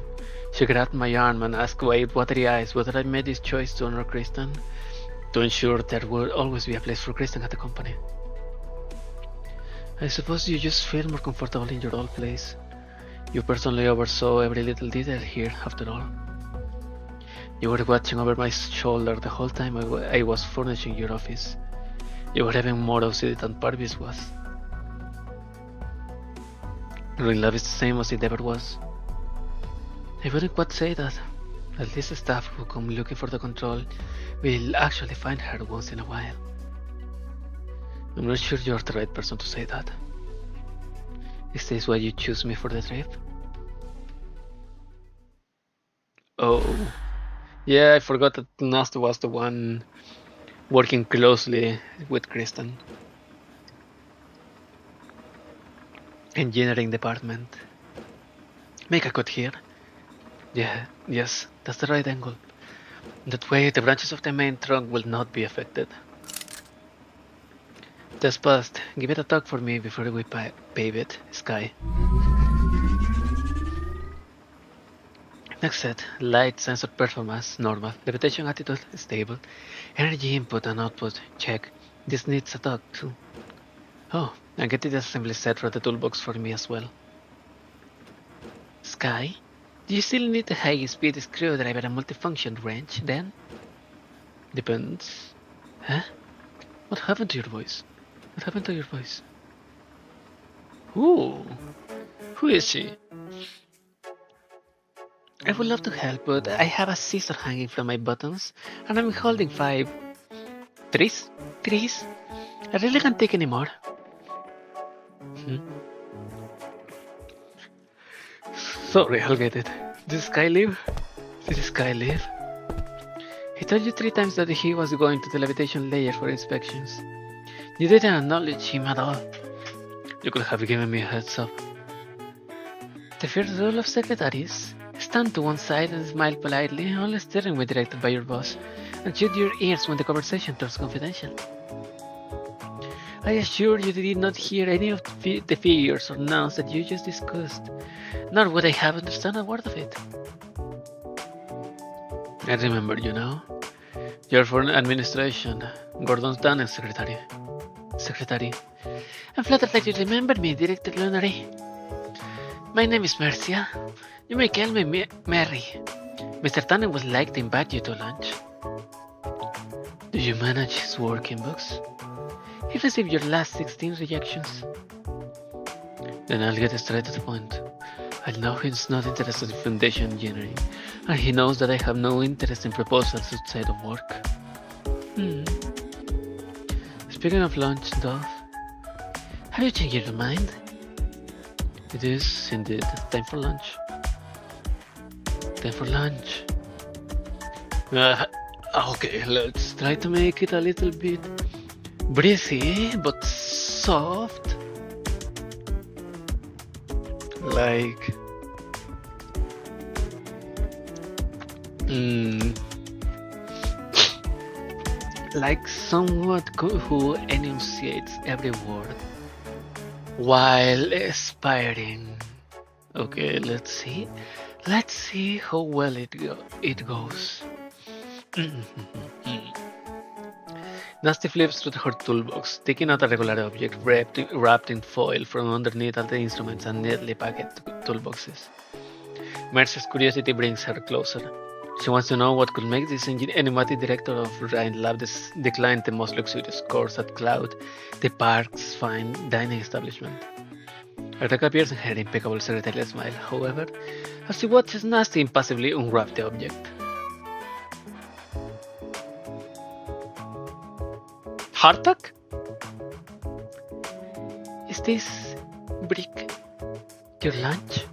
Speaker 1: She grabbed my arm and asked with watery eyes whether I made this choice to honor Kristen, to ensure there would always be a place for Kristen at the company. I suppose you just feel more comfortable in your old place. You personally oversaw every little detail here, after all. You were watching over my shoulder the whole time I was furnishing your office. You were even more OCD than Parvis was. Real love is the same as it ever was. I wouldn't quite say that. At least the staff who come looking for the control will actually find her once in a while. I'm not sure you're the right person to say that. Is this why you choose me for the trip? Oh. Yeah, I forgot that Nasti was the one working closely with Kristen. Engineering department. Make a cut here. Yes, that's the right angle. That way the branches of the main trunk will not be affected. Test passed. Give it a tug for me before we pave it, Sky. Next set. Light sensor performance, normal. Levitation attitude, stable. Energy input and output, check. This needs a tug too. Oh, and get the assembly set for the toolbox for me as well. Sky? Do you still need a high-speed screwdriver and multifunction wrench, then? Depends. Huh? What happened to your voice? Ooh. Who is she? I would love to help, but I have a scissor hanging from my buttons, and I'm holding 5... trees? I really can't take any more. Sorry, I'll get it. Did Sky leave? He told you 3 times that he was going to the levitation layer for inspections. You didn't acknowledge him at all. You could have given me a heads up. The first rule of secretaries: stand to one side and smile politely, only staring when directed by your boss, and shut your ears when the conversation turns confidential. I assure you did not hear any of the figures or nouns that you just discussed, nor would I have understood a word of it. I remember you now. You're from administration. Gordon's Dunn secretary. I'm flattered that you remember me, Director Lunorey. My name is Mercia. You may call me Mary. Mr. Tannen would like to invite you to lunch. Do you manage his work inbox? He received your last 16 rejections. Then I'll get straight to the point. I know he's not interested in foundation engineering, and he knows that I have no interest in proposals outside of work. Speaking of lunch, Dove, have you changed your mind? It is indeed time for lunch. Okay, let's try to make it a little bit breezy but soft. Like like someone who enunciates every word while aspiring. Okay, let's see how well it goes. Nasti flips through her toolbox, taking out a regular object wrapped in foil from underneath all the instruments and neatly packed toolboxes. Mercer's curiosity brings her closer. She wants to know what could make this enigmatic director of Rhine Lab decline the most luxurious course at Cloud, the park's fine dining establishment. A crack appears in her impeccable secretarial smile, however, as she watches Nasti impassively unwrap the object. Hardtack? Is this brick your lunch?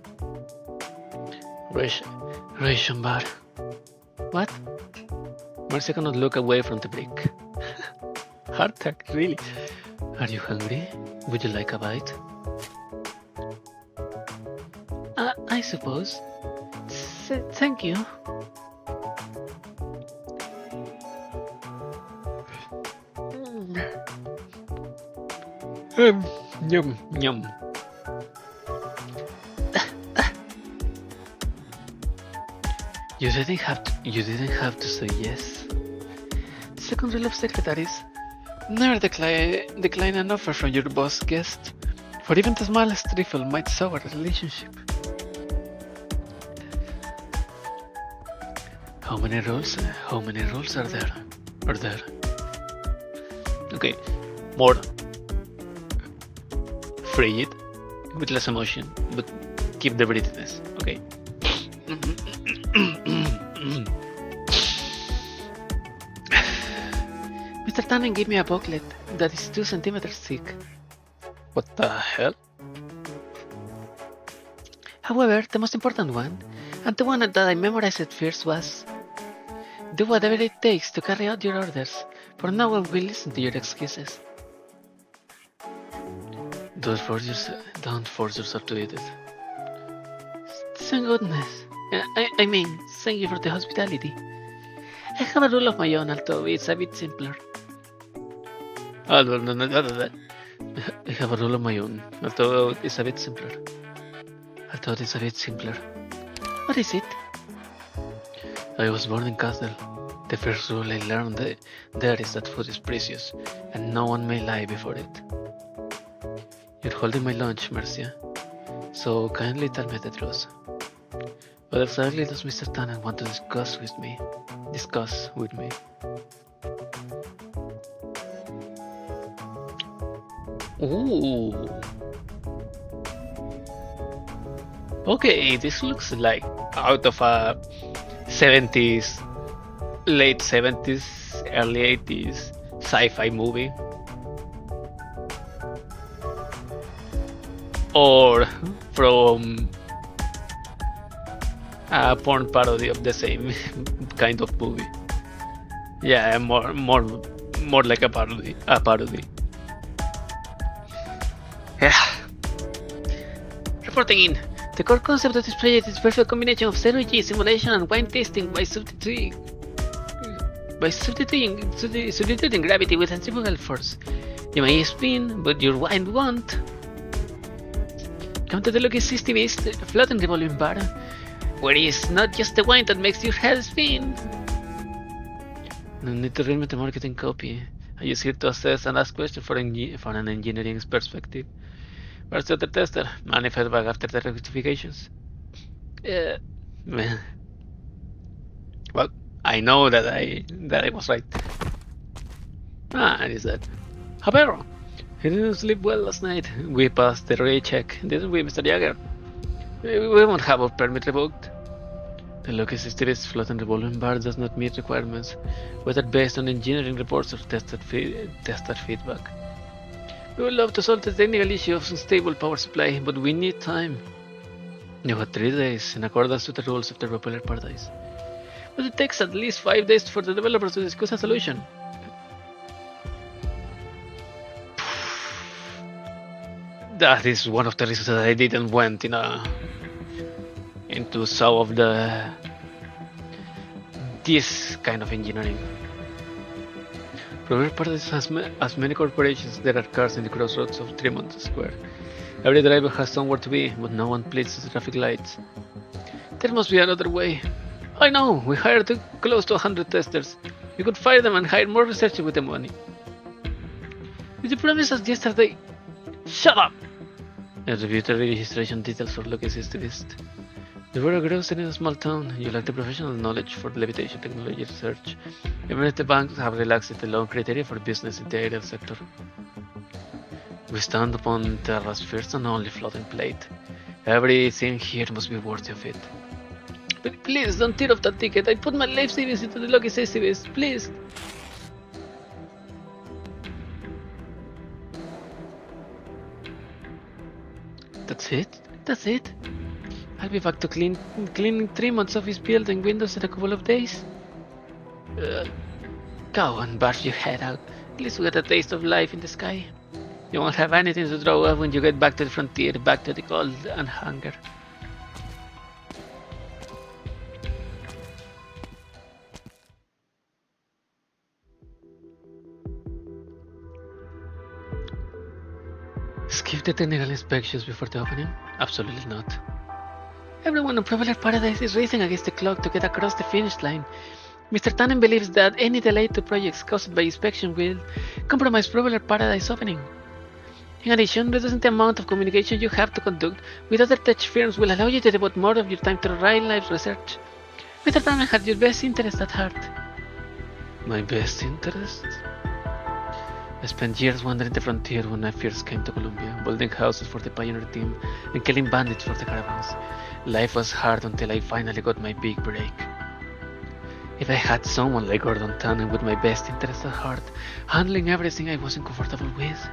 Speaker 1: Ration bar. What? Mercy cannot look away from the brick. Hardtack, really? Are you hungry? Would you like a bite? I suppose. Thank you. Yum. You didn't have to say yes. The second rule of secretaries: never decline an offer from your boss guest, for even the smallest trifle might sour a relationship. How many rules are there? Okay, more frigid, with less emotion, but keep the breathiness. Okay. Mr. Tannen gave me a booklet that is 2 centimeters thick. What the hell? However, the most important one, and the one that I memorized at first, was: do whatever it takes to carry out your orders, for no one will listen to your excuses. Don't force yourself to eat it. Thank goodness. I mean, thank you for the hospitality. I have a rule of my own, although it's a bit simpler. I have a rule of my own, although it's a bit simpler. What is it? I was born in Castle. The first rule I learned there is that food is precious, and no one may lie before it. You're holding my lunch, Mercia, so kindly tell me the truth. What exactly does Mr. Tannen want to discuss with me? Ooh. Okay, this looks like out of a 70s, late 70s, early 80s sci-fi movie. Or from a porn parody of the same kind of movie. Yeah, more like a parody. Yeah. Reporting in. The core concept of this project is perfect combination of zero-G simulation and wine tasting by substituting gravity with centrifugal force. You may spin, but your wine won't. Come to the lucky system is floating revolving bar, where it's not just the wine that makes your head spin, No need to read me the marketing copy. I'm just here to assess and ask questions for an engineering perspective. Where's the other tester? Any feedback after the rectifications? Yeah. Well, I know that I was right. And he said, however, he didn't sleep well last night. We passed the ray check, didn't we, Mr. Jagger? We won't have our permit revoked. The Lucky System's floating revolving bar does not meet requirements, whether based on engineering reports or tested feedback. We would love to solve the technical issue of unstable power supply, but we need time. You have 3 days, in accordance to the rules of the Propeller Paradise. But it takes at least 5 days for the developers to discuss a solution. That is one of the reasons that I didn't went into some of this kind of engineering. Propeller Paradise has as many corporations. There are cars in the crossroads of Tremont Square. Every driver has somewhere to be, but no one pleases the traffic lights. There must be another way. I know, we hired close to 100 testers. We could fire them and hire more researchers with the money. Did you promise us yesterday? Shut up! I reviewed the registration details for Lucky Systemist. The world grows in a small town. You lack the professional knowledge for levitation technology research. Even if the banks have relaxed the loan criteria for business in the aerial sector. We stand upon Terra's first and only floating plate. Everything here must be worthy of it. But please don't tear off that ticket. I put my life savings into the Lucky Systemist, please. That's it? That's it? I'll be back to cleaning 3 months of his building windows in a couple of days. Go on, bash your head out. At least we get a taste of life in the sky. You won't have anything to draw up when you get back to the frontier, back to the cold and hunger. Skip the technical inspections before the opening? Absolutely not. Everyone on Propeller Paradise is racing against the clock to get across the finish line. Mr. Tannen believes that any delay to projects caused by inspection will compromise Propeller Paradise opening. In addition, reducing the amount of communication you have to conduct with other tech firms will allow you to devote more of your time to real-life research. Mr. Tannen has your best interest at heart. My best interest? I spent years wandering the frontier when I first came to Colombia, building houses for the pioneer team and killing bandits for the caravans. Life was hard until I finally got my big break. If I had someone like Gordon Tannen with my best interest at heart, handling everything I wasn't comfortable with,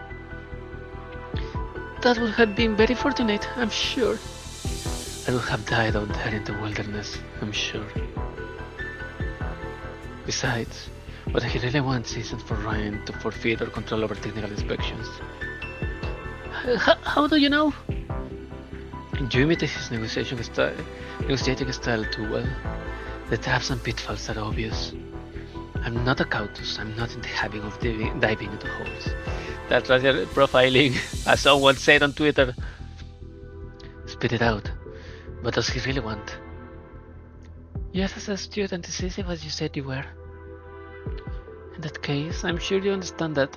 Speaker 1: that would have been very fortunate, I'm sure. I would have died out there in the wilderness, I'm sure. Besides, what he really wants isn't for Ryan to forfeit or control over technical inspections. How do you know? You imitate his negotiating style too well. The traps and pitfalls are obvious. I'm not a cautus, I'm not in the habit of diving into holes. That's racial profiling, as someone said on Twitter. Spit it out. What does he really want? You're as astute and decisive as you said you were. In that case, I'm sure you understand that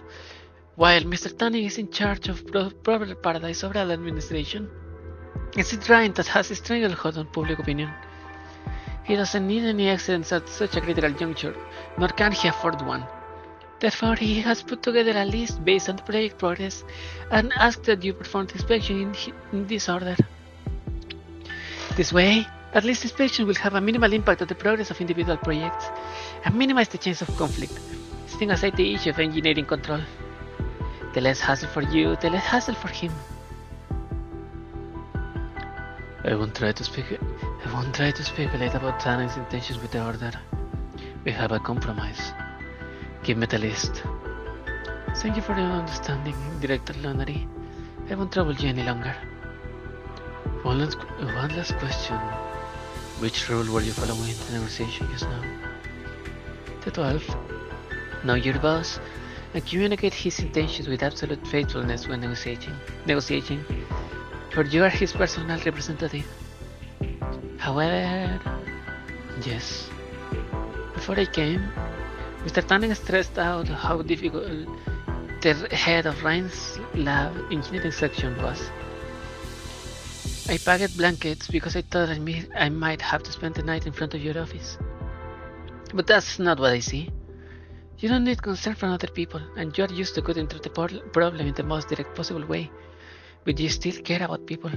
Speaker 1: while Mr. Tannen is in charge of Propeller Paradise overall administration, it's Ryan that has a stranglehold on public opinion. He doesn't need any accidents at such a critical juncture, nor can he afford one. Therefore, he has put together a list based on the project progress and asked that you perform the inspection in this order. This way, at least inspection will have a minimal impact on the progress of individual projects and minimize the chance of conflict, setting aside the issue of engineering control. The less hassle for you, the less hassle for him. I won't try to speculate about Tannen's intentions with the order. We have a compromise. Give me the list. Thank you for your understanding, Director Lunorey. I won't trouble you any longer. One last question. Which rule were you following in the negotiation just now? The 12th. Know your boss and communicate his intentions with absolute faithfulness when negotiating, for you are his personal representative. However, yes, before I came, Mr. Tanning stressed out how difficult the head of Ryan's lab engineering section was. I packed blankets because I thought I might have to spend the night in front of your office. But that's not what I see. You don't need concern from other people, and you're used to cutting through the problem in the most direct possible way. But you still care about people.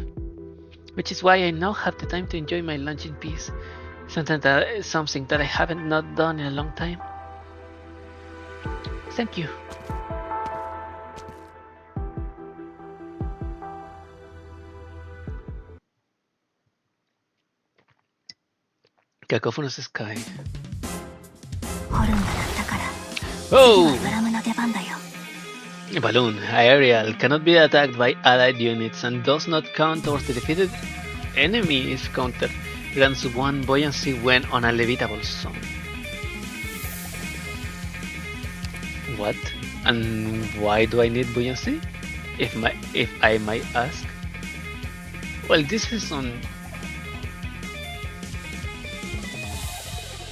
Speaker 1: Which is why I now have the time to enjoy my lunch in peace. Something that I haven't not done in a long time. Thank you. Cacophonous Sky. Oh! Balloon, aerial, cannot be attacked by allied units and does not count towards the defeated enemy's counter. Grants 1 buoyancy when on a levitable zone. What? And why do I need buoyancy? If I might ask. Well, this is on.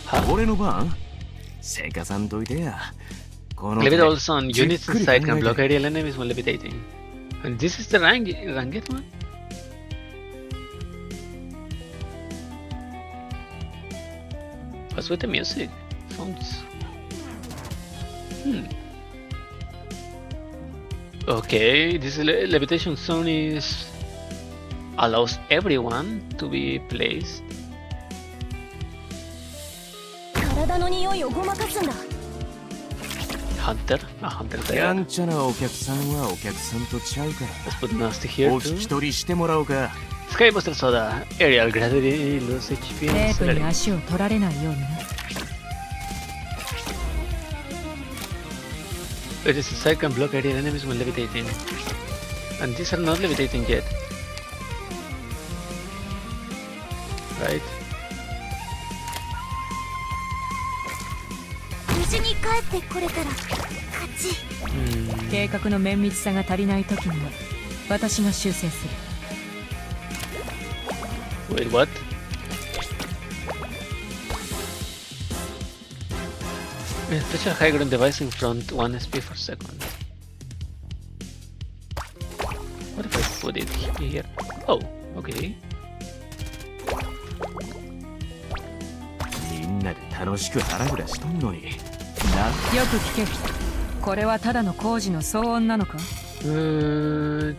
Speaker 1: Huh? Levitable zone. Units inside can block aerial enemies when levitating. And this is the ranged one? What's with the music? Sounds. Okay, this levitation zone allows everyone to be placed. Hunter? A hunter there. Let's put Nasti here too. Skybuster Soda. Aerial gravity, lose HP and it is a side can block aerial enemies when levitating. And these are not levitating yet. Right? Wait, what? Special high ground device in front 1 SP per second. What if I put it here? Oh, okay.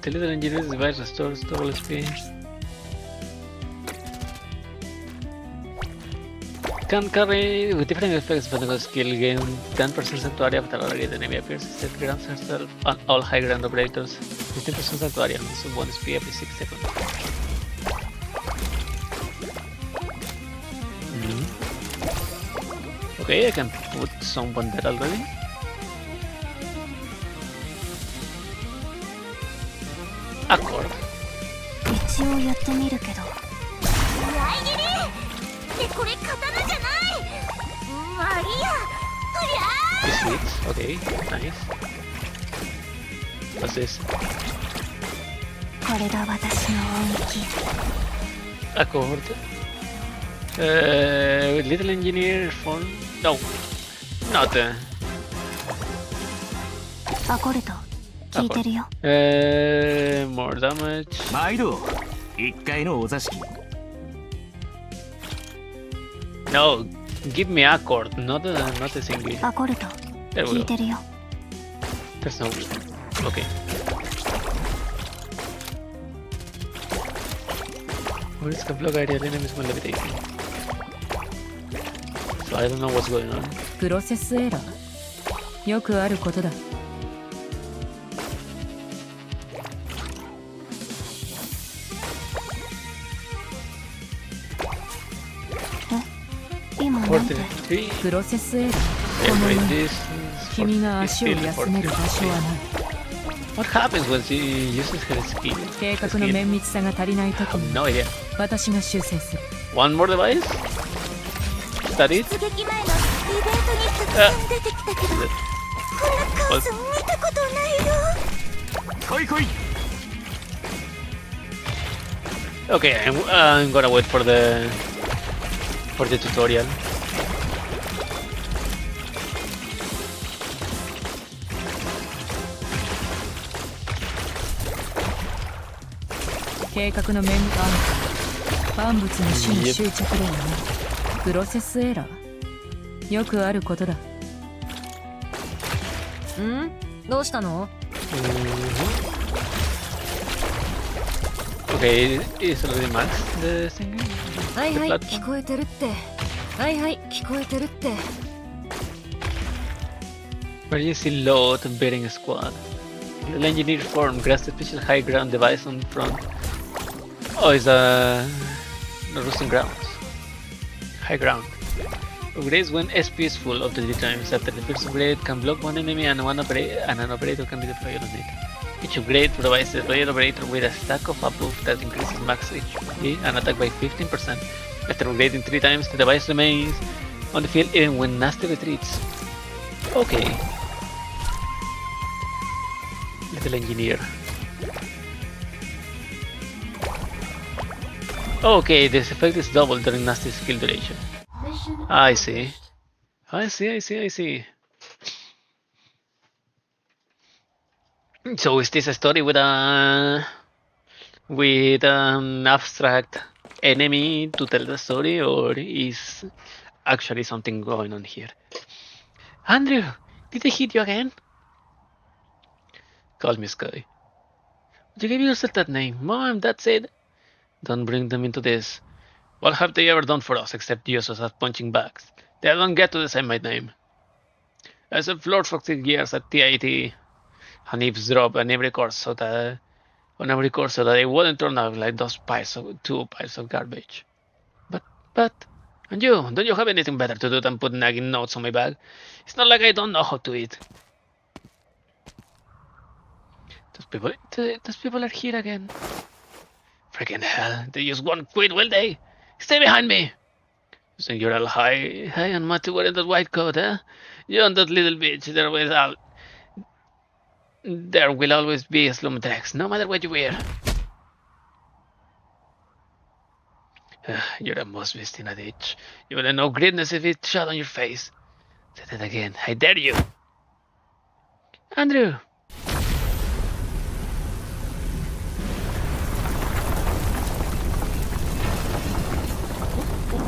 Speaker 1: The little engineer's device restores double speed. Can carry with different effects but the skill gain 10% sanctuary after already the enemy appears. Instead grants herself on all high ground operators 15% sanctuary and so 1 SP every 6 seconds. Okay, I can put someone there already. Accord. This hits, okay, nice. What's this? Accord. Little engineer phone. No, not. More damage. No, give me Accord, not a single. There we go. There's no. Okay. Where is the block aerial enemies when levitating? So I don't know what's going on.
Speaker 3: Process error. よくあることだ。プロセスエラー。このように君が足を休める場所はない。
Speaker 1: What happens when she uses her skill?
Speaker 3: 計画の綿密さが足りないときに
Speaker 1: No idea.
Speaker 3: 私が修正する。
Speaker 1: One more device? Is that it? Okay, I'm gonna wait for the tutorial.
Speaker 3: 計画のメンバー万物の種の執着だよね。プロセスエラー、よくあることだ。どうしたの？
Speaker 1: Okay, is already max the thing?
Speaker 2: はいはい、聞こえてるって。はいはい、聞こえてるって。
Speaker 1: Emergency load and bearing squad. The engineer form grabs a special high ground device on front. Oh, it's no roosting grounds. High ground. Upgrades when SP is full up to 3 times. After the first upgrade can block one enemy and an operator can be deployed on it. Each upgrade provides the deployed operator with a stack of buff that increases max HP and attack by 15%. After upgrading 3 times, the device remains on the field even when Nasti retreats. Okay. Little engineer. Okay, this effect is doubled during Nasti's skill duration. I see. I see. So is this a story with an abstract enemy to tell the story, or is actually something going on here? Andrew, did I hit you again? Call me Sky. You gave yourself that name. Mom, that's it. Don't bring them into this. What have they ever done for us except use us as punching bags? They don't get to decide my name. I have floored for 6 years at TIT and eavesdrop on every course so that they wouldn't turn out like those two piles of garbage. But, and you, don't you have anything better to do than put nagging notes on my bag? It's not like I don't know how to eat. Those people are here again. Freaking hell, they just won't quit, will they? Stay behind me! You think you're all high and mighty wearing that white coat, eh? You and that little bitch, there will always be a Slumdrex, no matter what you wear. You're a mouse beast in a ditch. You wouldn't know greatness if it shot on your face. Say that again, I dare you! Andrew!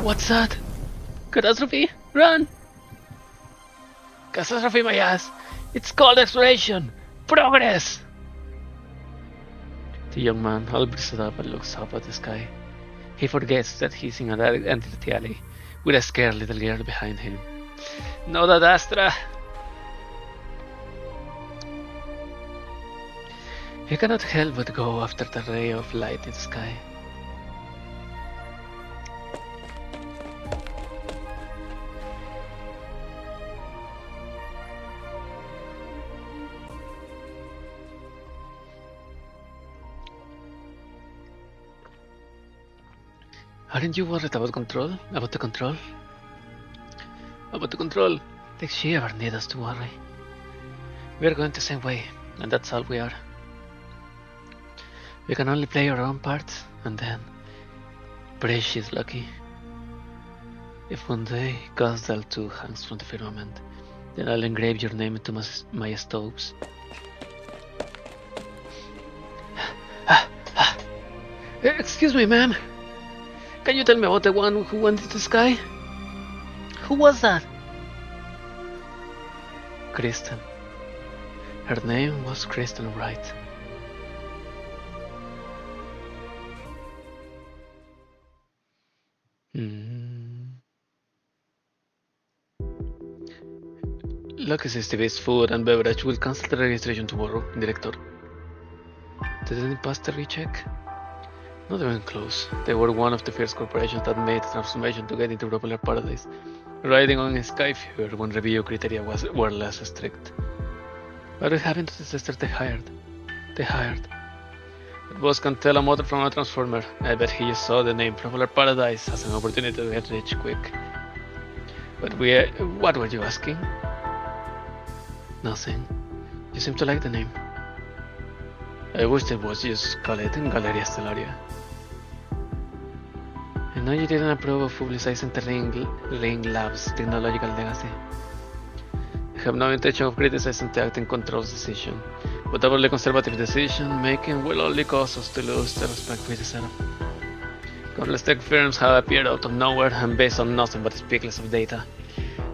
Speaker 1: What's that? Catastrophe? Run! Catastrophe, my ass! It's called exploration! Progress! The young man all bristled up and looks up at the sky. He forgets that he's in a dark entity alley with a scared little girl behind him. No, that Astra! He cannot help but go after the ray of light in the sky. Aren't you worried about control? About the control? About the control? Does she ever need us to worry? We're going the same way, and that's all we are. We can only play our own parts, and then pray she's lucky. If one day Gosdal too hangs from the firmament, then I'll engrave your name into my stoves. Excuse me, ma'am. Can you tell me about the one who went into the sky? Who was that? Kristen. Her name was Kristen Wright. Lucky Stevie's food and beverage will cancel the registration tomorrow, Director. Did any pass the recheck? Not even close. They were one of the first corporations that made the transformation to get into Popular Paradise, riding on Sky Fever when review criteria were less strict. What happened to the sister they hired? But boss can tell a motor from a transformer. I bet he just saw the name Popular Paradise as an opportunity to get rich quick. But what were you asking? Nothing. You seem to like the name. I wish they would just call it Galleria Stellaria. I know you didn't approve of publicizing the Ring Labs' technological legacy. I have no intention of criticizing the acting control's decision, But overly conservative decision making will only cause us to lose the respect we deserve. Countless tech firms have appeared out of nowhere and based on nothing but speakless of data.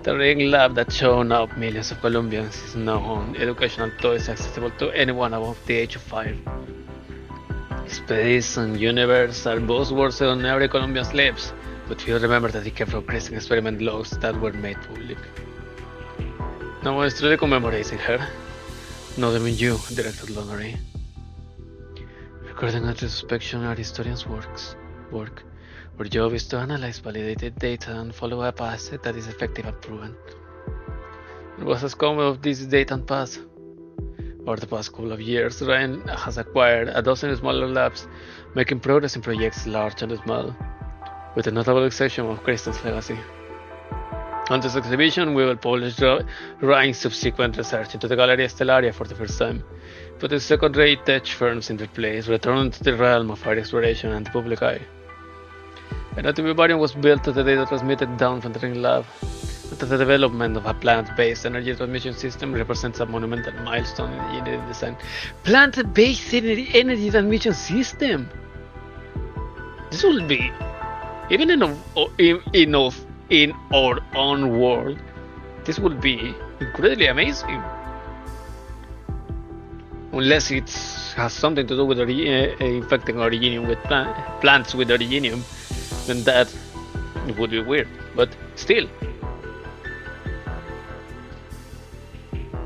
Speaker 1: The rigging lab that shown up millions of Colombians is now on educational toys accessible to anyone above the age of 5. Space and universe are buzzwords on every Colombian's lips, but few remember that it came from crazy experiment logs that were made public. No one is truly commemorating her. Not even you, Director Lunorey. Recording and retrospection are historians' work. Our job is to analyze validated data and follow up a asset that is effective and proven. It was as common of this data and path. Over the past couple of years, Ryan has acquired a dozen smaller labs, making progress in projects large and small, with the notable exception of Kristen's legacy. On this exhibition, we will publish Ryan's subsequent research into the Galleria Stellaria for the first time, putting second-rate tech firms in their place, returning to the realm of higher exploration and the public eye. An Vivarium was built to the data transmitted down from the Ring Lab, and the development of a plant-based energy transmission system represents a monumental milestone in engineering design. Plant-based energy transmission system! This will be, even in our own world, this will be incredibly amazing. Unless it has something to do with infecting originium with plants with originium, then that would be weird. But still,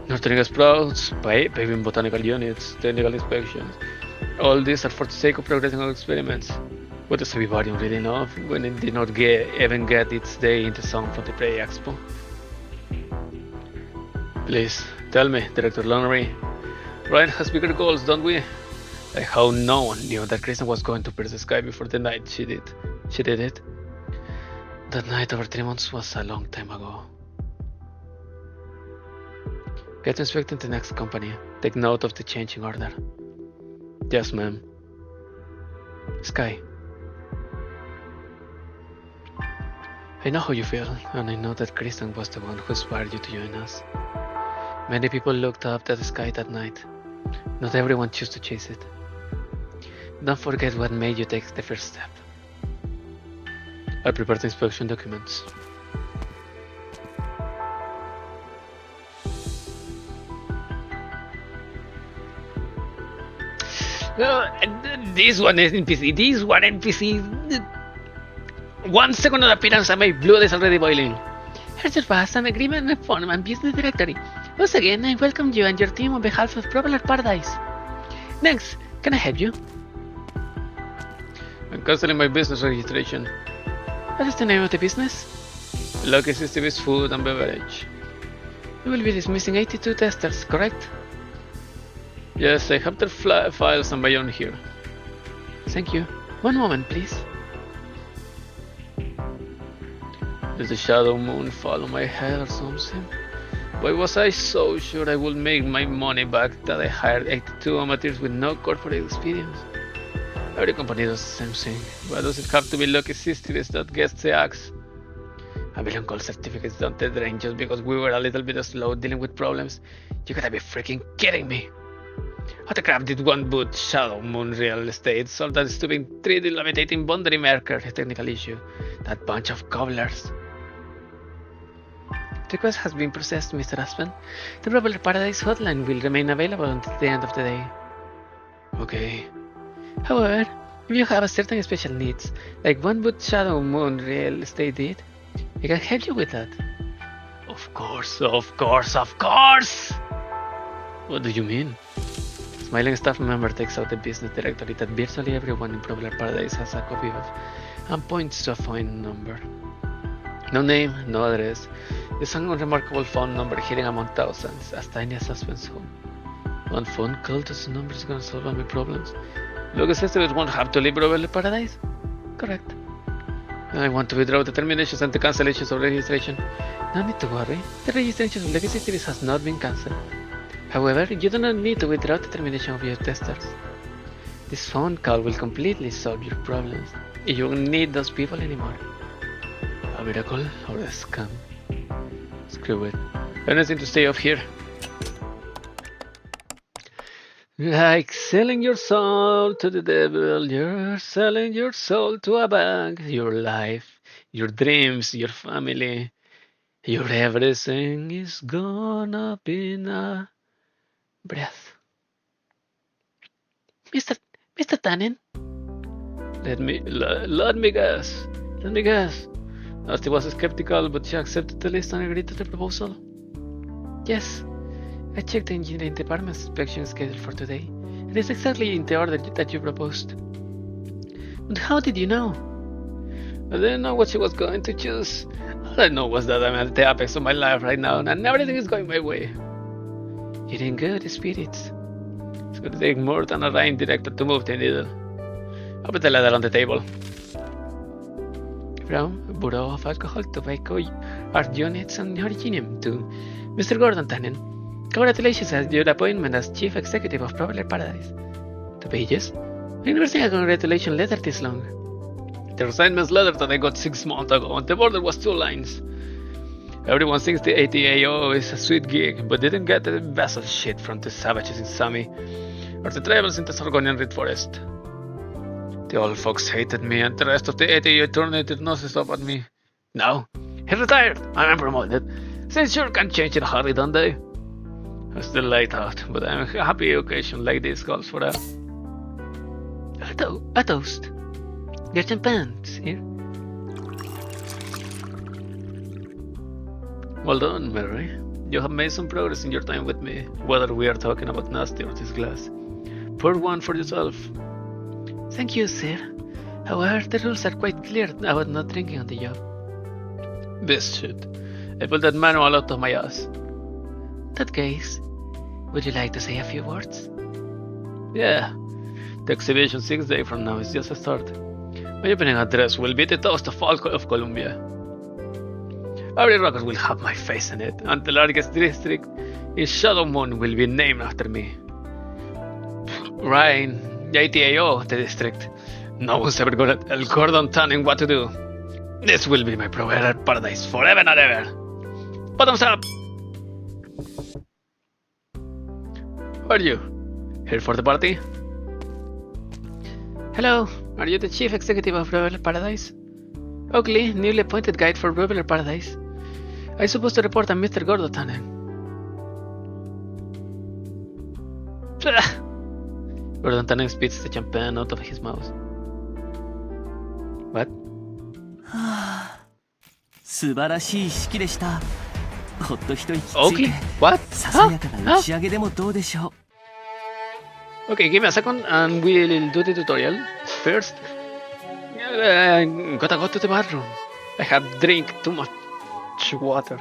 Speaker 1: nurturing sprouts, paving botanical units, technical inspections, all these are for the sake of progressing our experiments. What does everybody really know when it did not even get its day in the sun from the Prey Expo? Please, tell me, Director Lunorey. Ryan has bigger goals, don't we? Like how no one knew that Kristen was going to pierce the sky before the night she did. She did it. That night over 3 months was a long time ago. Get inspecting the next company. Take note of the changing order. Yes, ma'am. Sky. I know how you feel, and I know that Kristen was the one who inspired you to join us. Many people looked up at the sky that night. Not everyone chose to chase it. Don't forget what made you take the first step. I prepared the inspection documents. This one is NPC. This one NPC. 1 second of appearance and my blood is already boiling. Here's your pass and agreement and form and business directory. Once again, I welcome you and your team on behalf of Propeller Paradise. Next, can I help you? I'm canceling my business registration. What is the name of the business? Lucky System Food and Beverage. You will be dismissing 82 testers, correct? Yes, I have their files and my own here. Thank you. One moment, please. Did the shadow moon fall on my head or something? Why was I so sure I would make my money back that I hired 82 amateurs with no corporate experience? Every company does the same thing. Why does it have to be Lucky Systems that gets the axe? A million call certificates don't drain just because we were a little bit slow dealing with problems. You gotta be freaking kidding me! How the crap did one boot Shadow Moon Real Estate solve that stupid 3D levitating boundary marker technical issue? That bunch of cobblers. The request has been processed, Mr. Aspen. The Propeller Paradise hotline will remain available until the end of the day. Okay. However, if you have a certain special needs, like one boot Shadow Moon Real Estate did, I can help you with that. Of course, of course, of course! What do you mean? Smiling staff member takes out the business directory that virtually everyone in Propeller Paradise has a copy of and points to a phone number. No name, no address. It's an unremarkable phone number hidden among thousands, as tiny as Aspen's home. One phone call to this number is gonna solve all my problems. Lucky Systems won't have to leave Propeller Paradise? Correct. I want to withdraw the terminations and the cancellations of registration. No need to worry. The registration of Lucky Systems has not been cancelled. However, you do not need to withdraw the termination of your testers. This phone call will completely solve your problems. You won't need those people anymore. A miracle or a scam? Screw it. Anything to stay off here. Like selling your soul to the devil, you're selling your soul to a bank. Your life, your dreams, your family, your everything is gone up in a breath. Mr. Mr. Tannen, let me guess. Let me guess. Nasti was skeptical, but she accepted the list and agreed to the proposal. Yes, I checked the engineering department's inspection schedule for today. It is exactly in the order that you proposed. But how did you know? I didn't know what she was going to choose. All I know was that I'm at the apex of my life right now and everything is going my way. You're in good spirits. It's going to take more than a rain director to move the needle. I'll put the letter on the table. From Bureau of Alcohol, Tobacco, Art Units, and Originium to Mr. Gordon Tannen. Congratulations on your appointment as Chief Executive of Propeller Paradise. The pages? I never seen a congratulation letter this long. The resignment letter that I got 6 months ago on the border was 2 lines. Everyone thinks the ATAO is a sweet gig, but didn't get the vessel shit from the savages in Sami, or the tribals in the Sargonian Reed Forest. The old folks hated me, and the rest of the ATAO tournament did not stop at me. Now, he's retired, I'm promoted. Things sure can change in a hurry, don't they? I'm still late out, but I'm happy occasion like this calls for a toast. Your champions here. Well done, Mary. You have made some progress in your time with me, whether we are talking about Nasti or this glass. Pour one for yourself. Thank you, sir. However, the rules are quite clear about not drinking on the job. This shit. I pulled that manual out of my ass. In that case, would you like to say a few words? Yeah. The exhibition 6 days from now is just a start. My opening address will be the toast of all of Columbia. Every rocket will have my face in it, and the largest district in Shadow Moon will be named after me. Ryan, the ATAO, the district. No one's ever gonna tell Gordon Tannen what to do. This will be my propeller paradise forever and ever. Bottoms up! Who are you? Here for the party? Hello, are you the Chief Executive of Propeller Paradise? Oakley, newly appointed guide for Propeller Paradise. I'm supposed to report on Mr. Gordon Tannen. Gordon Tannen spits the champagne out of his mouth. What?
Speaker 4: 素晴らしい式でした。ほっと一息つい
Speaker 1: Oakley?
Speaker 4: て、
Speaker 1: What?
Speaker 4: ささやかな打ち上げでもどうでしょう。
Speaker 1: Okay, give me a second and we'll do the tutorial. First, gotta go to the bathroom. I have drink too much water.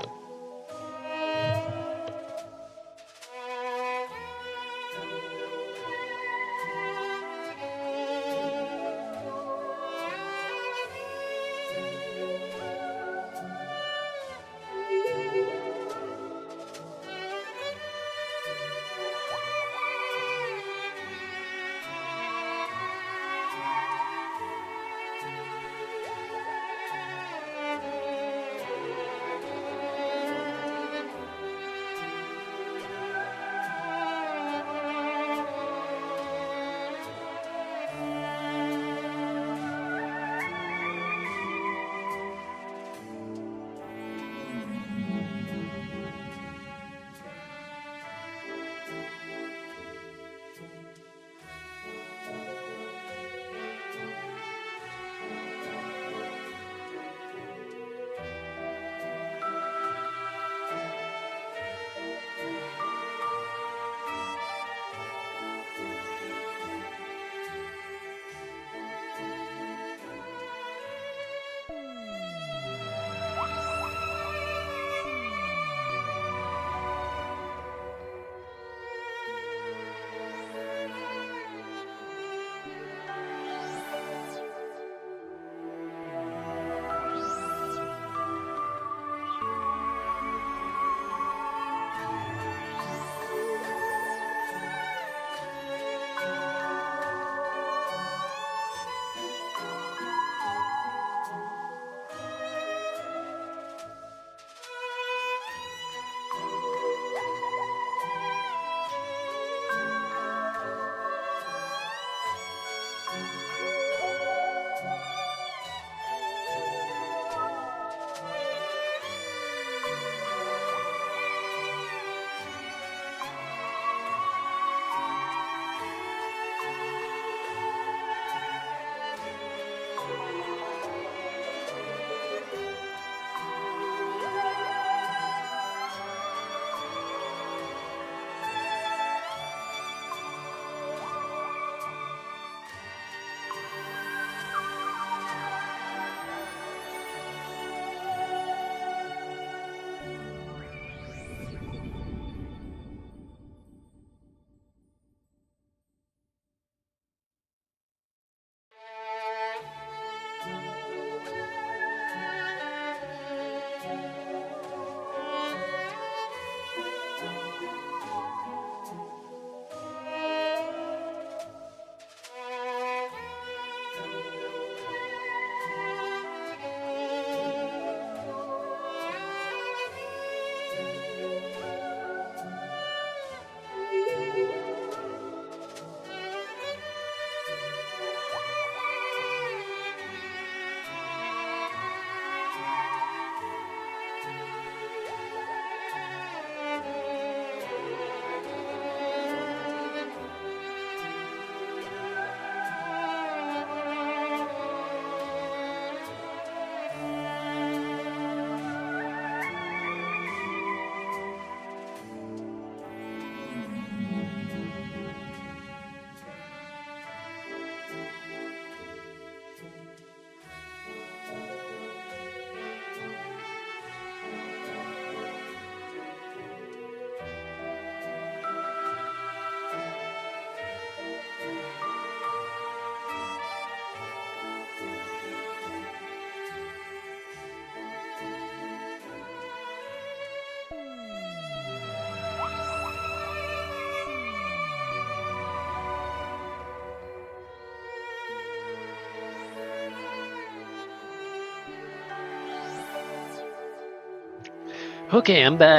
Speaker 1: Okay, I'm back.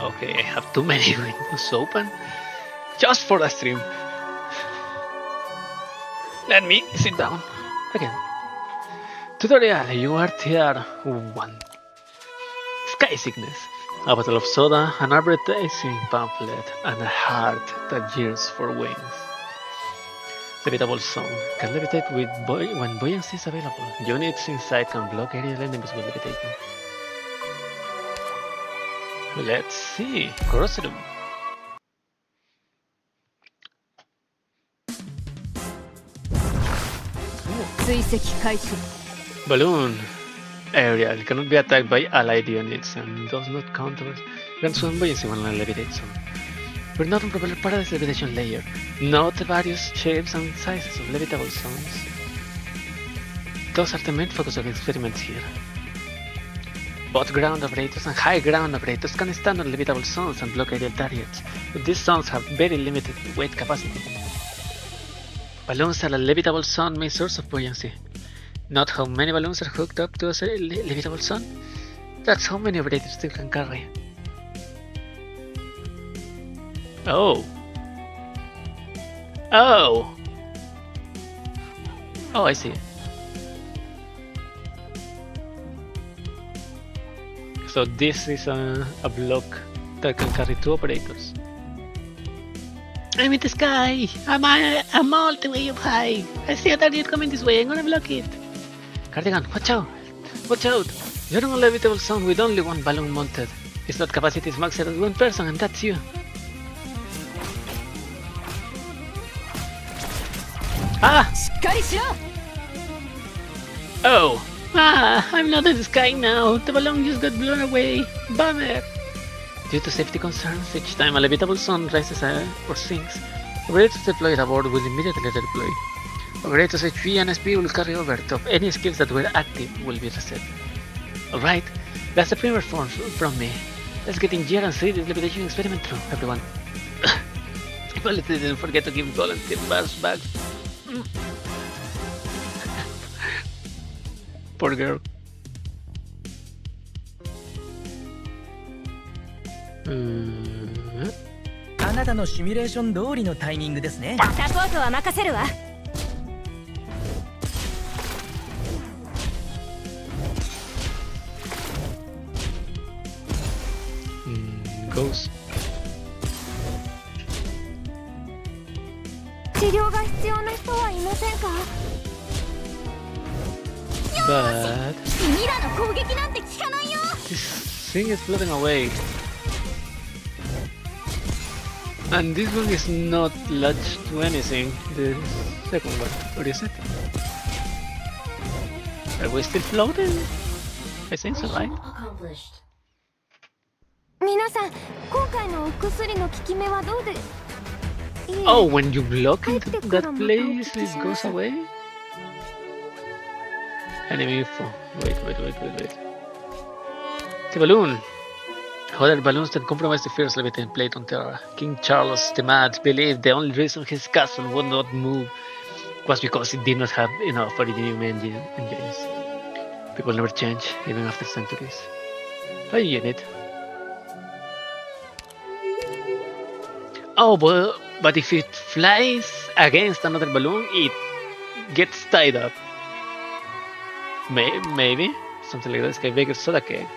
Speaker 1: Okay, I have too many windows open just for the stream. Let me sit down again. Tutorial, you are tier 1. Sky Sickness. A bottle of soda, an advertising pamphlet, and a heart that yearns for wings. Levitable zone. Can levitate with when buoyancy is available. Units inside can block aerial enemies with levitating. Let's see. Corrosium. Balloon. Aerial. Cannot be attacked by allied units and does not counter. Grants one buoyancy when on levitate zone. We're not on propeller paradise levitation layer. Note the various shapes and sizes of levitable zones. Those are the main focus of experiments here. Both ground operators and high ground operators can stand on levitable zones and block aerial targets, but these zones have very limited weight capacity. Balloons are a levitable zone main source of buoyancy. Not how many balloons are hooked up to a levitable zone, that's how many operators still can carry. Oh. Oh! Oh, I see. So this is a block that can carry 2 operators. I'm in the sky! I'm all the way up high! I see a target coming this way, I'm gonna block it! Cardigan, watch out! Watch out! You're on a levitable zone with only 1 balloon mounted. Its load capacity is maxed at 1 person and that's you. Ah! Oh! Ah! I'm not in the sky now! The balloon just got blown away! Bummer! Due to safety concerns, each time a levitable zone rises or sinks, operators deployed aboard will immediately redeploy. Operators HP and SP will carry over, so any skills that were active will be reset. Alright, that's the primer form from me. Let's get in gear and see this levitation experiment through, everyone. Well, didn't forget to give volunteer bars back. Poor girl. Goes. But this thing is floating away. And this one is not latched to anything, the second one, or is it? Are we still floating? I think so, right? Oh, when you block into that place, it goes away? Enemy info. Wait. The balloon. Other balloons that compromised the first levitating plate on Terra. King Charles the Mad believed the only reason his castle would not move was because it did not have enough iridium engines. People never change, even after centuries. A unit. Oh, but if it flies against another balloon, it gets tied up. Maybe something like that. Skybaker's soda cake.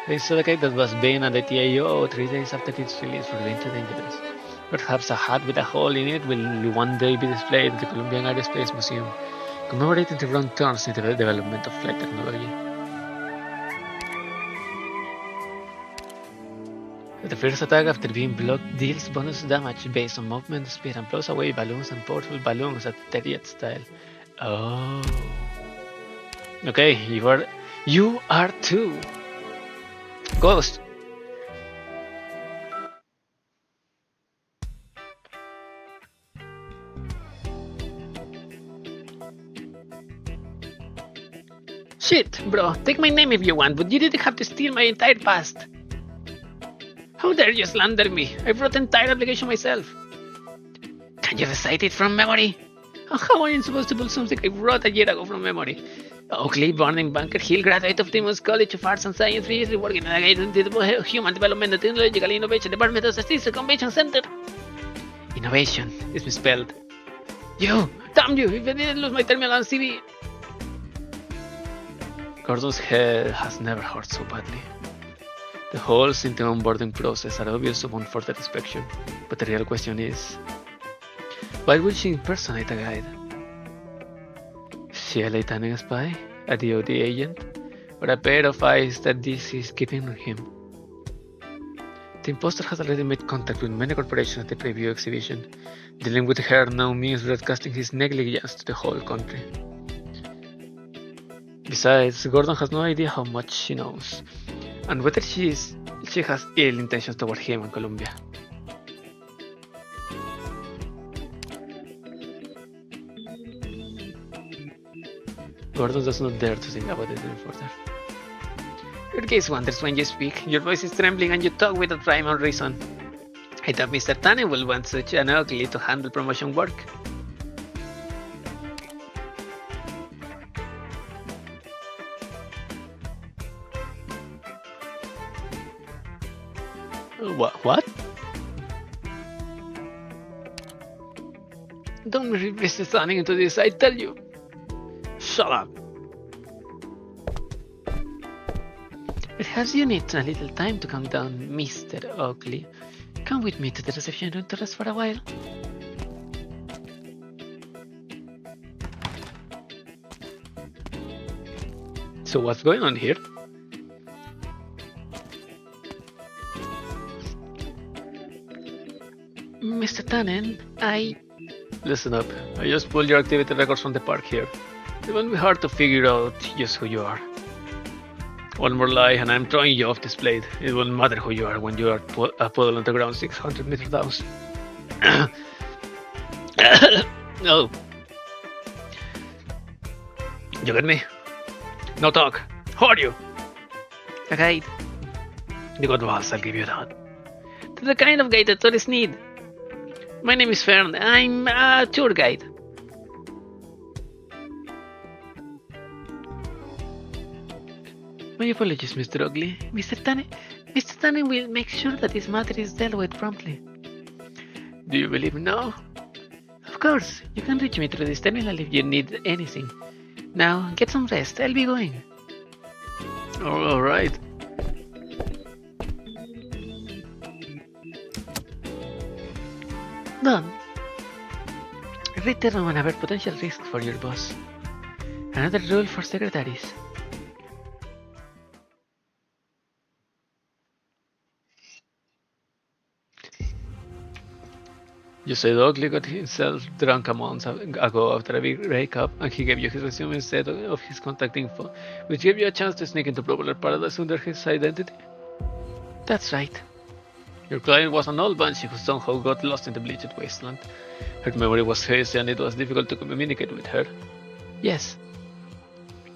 Speaker 1: The soda cake that was banned at the TIO 3 days after its release remained too dangerous. Perhaps a hat with a hole in it will one day be displayed at the Colombian Aerospace Museum, commemorating the wrong turns in the development of flight technology. The first attack after being blocked deals bonus damage based on movement speed and blows away balloons and powerful balloons at Terriet style. Oh. Okay, you are too. Ghost. Shit, bro, take my name if you want, but you didn't have to steal my entire past. How dare you slander me? I wrote the entire application myself. Can you recite it from memory? How are you supposed to pull something I wrote a year ago from memory? Oakley, born in Bunker Hill, graduate of Timmons College of Arts and Science, previously working in the Human Development and Technological Innovation Department of the Statistics Convention Center. Innovation is misspelled. You! Damn you! If I didn't lose my terminal on CV! Gordon's head has never hurt so badly. The holes in the onboarding process are obvious upon further inspection, but the real question is, why would she impersonate a guide? Is she a Leitanian spy, a DoD agent, or a pair of eyes that this is keeping on him? The imposter has already made contact with many corporations at the preview exhibition. Dealing with her now means broadcasting his negligence to the whole country. Besides, Gordon has no idea how much she knows, and whether she has ill intentions toward him and Columbia. Gordon does not dare to think about it any further. Your gaze wanders when you speak, your voice is trembling and you talk without rhyme or reason. I thought Mr. Tanner will want such an ugly to handle promotion work. What? Don't read Mr. Tanner into this, I tell you. Shut up. Perhaps you need a little time to calm down, Mr. Oakley. Come with me to the reception room to rest for a while. So what's going on here? Mr. Tannen, Listen up, I just pulled your activity records from the park here. It won't be hard to figure out just who you are. One more lie and I'm throwing you off this blade. It won't matter who you are when you are a puddle on the ground 600 meters down. No. You get me? No talk. Who are you? A guide. The good boss, I'll give you that. The kind of guide that tourists need. My name is Fern. I'm a tour guide. My apologies, Mr. Oakley. Mr. Tanner will make sure that this matter is dealt with promptly. Do you believe no? Of course. You can reach me through this terminal if you need anything. Now, get some rest. I'll be going. Alright. Done. Return whenever potential risks for your boss. Another rule for secretaries. You said Oakley got himself drunk a month ago after a big breakup, and he gave you his resume instead of his contact info, which gave you a chance to sneak into Popular Paradise under his identity? That's right. Your client was an old banshee who somehow got lost in the bleached wasteland. Her memory was hazy and it was difficult to communicate with her. Yes.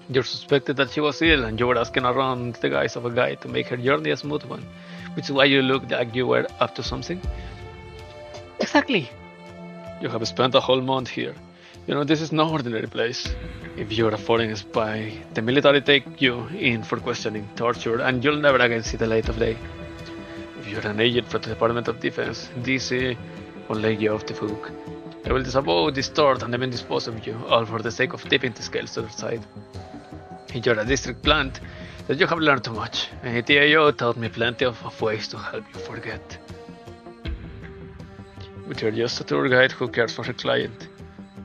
Speaker 1: You suspected that she was ill and you were asking around in the guise of a guide to make her journey a smooth one, which is why you looked like you were up to something? Exactly. You have spent a whole month here. You know, this is no ordinary place. If you're a foreign spy, the military take you in for questioning, torture, and you'll never again see the light of day. If you're an agent for the Department of Defense, DC will lay you off the hook. They will disavow, distort, and even dispose of you, all for the sake of tipping the scales to their side. If you're a district plant, then you have learned too much, and TAO taught me plenty of ways to help you forget. But you're just a tour guide who cares for her client,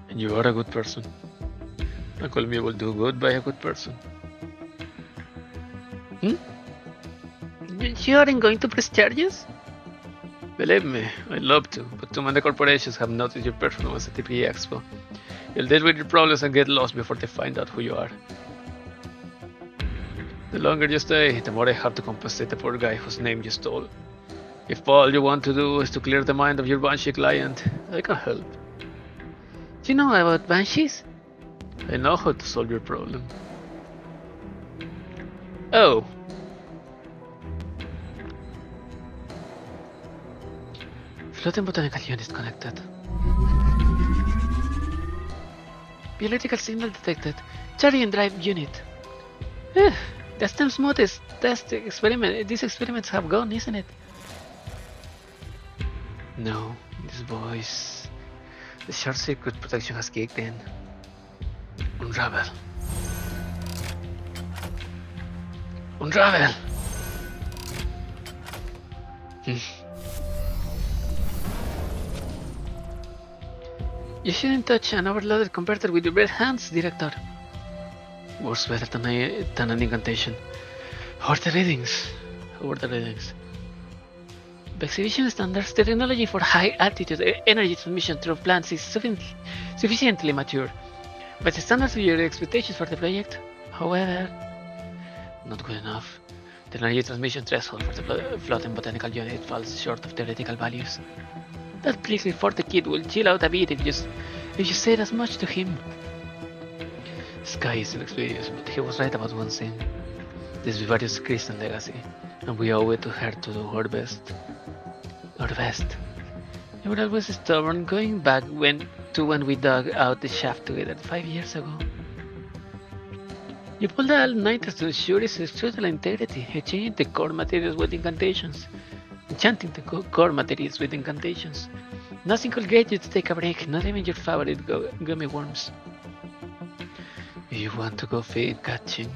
Speaker 1: and you are a good person. And Columbia will do good by a good person. You aren't going to press charges? Believe me, I'd love to, but too many corporations have noticed your performance at the PE Expo. You'll deal with your problems and get lost before they find out who you are. The longer you stay, the more I have to compensate the poor guy whose name you stole. If all you want to do is to clear the mind of your banshee client, I can help. Do you know about banshees? I know how to solve your problem. Oh. Floating botanical unit connected. Biological signal detected. Charging drive unit. Eh, the STEM smoothest test experiment. These experiments have gone, isn't it? No, this voice. The short circuit protection has kicked in. Unravel. Unravel! You shouldn't touch an overloaded converter with your bare hands, Director. Works better than an incantation. How are the readings? The exhibition standards, the technology for high-altitude energy transmission through plants is sufficiently mature. But the standards of your expectations for the project, however, not good enough. The energy transmission threshold for the floating botanical unit falls short of theoretical values. That pleasing for the kid will chill out a bit if you said as much to him. Sky is inexperienced, but he was right about one thing. This Vivarium's Christian legacy, and we owe it to her to do her best. Our best. You were always stubborn, going back when we dug out the shaft together 5 years ago. You pulled the all-nighters to ensure its structural integrity, exchanging the core materials with incantations. Enchanting the core materials with incantations. Nothing could get you to take a break, not even your favorite gummy worms. If you want to go feed catching,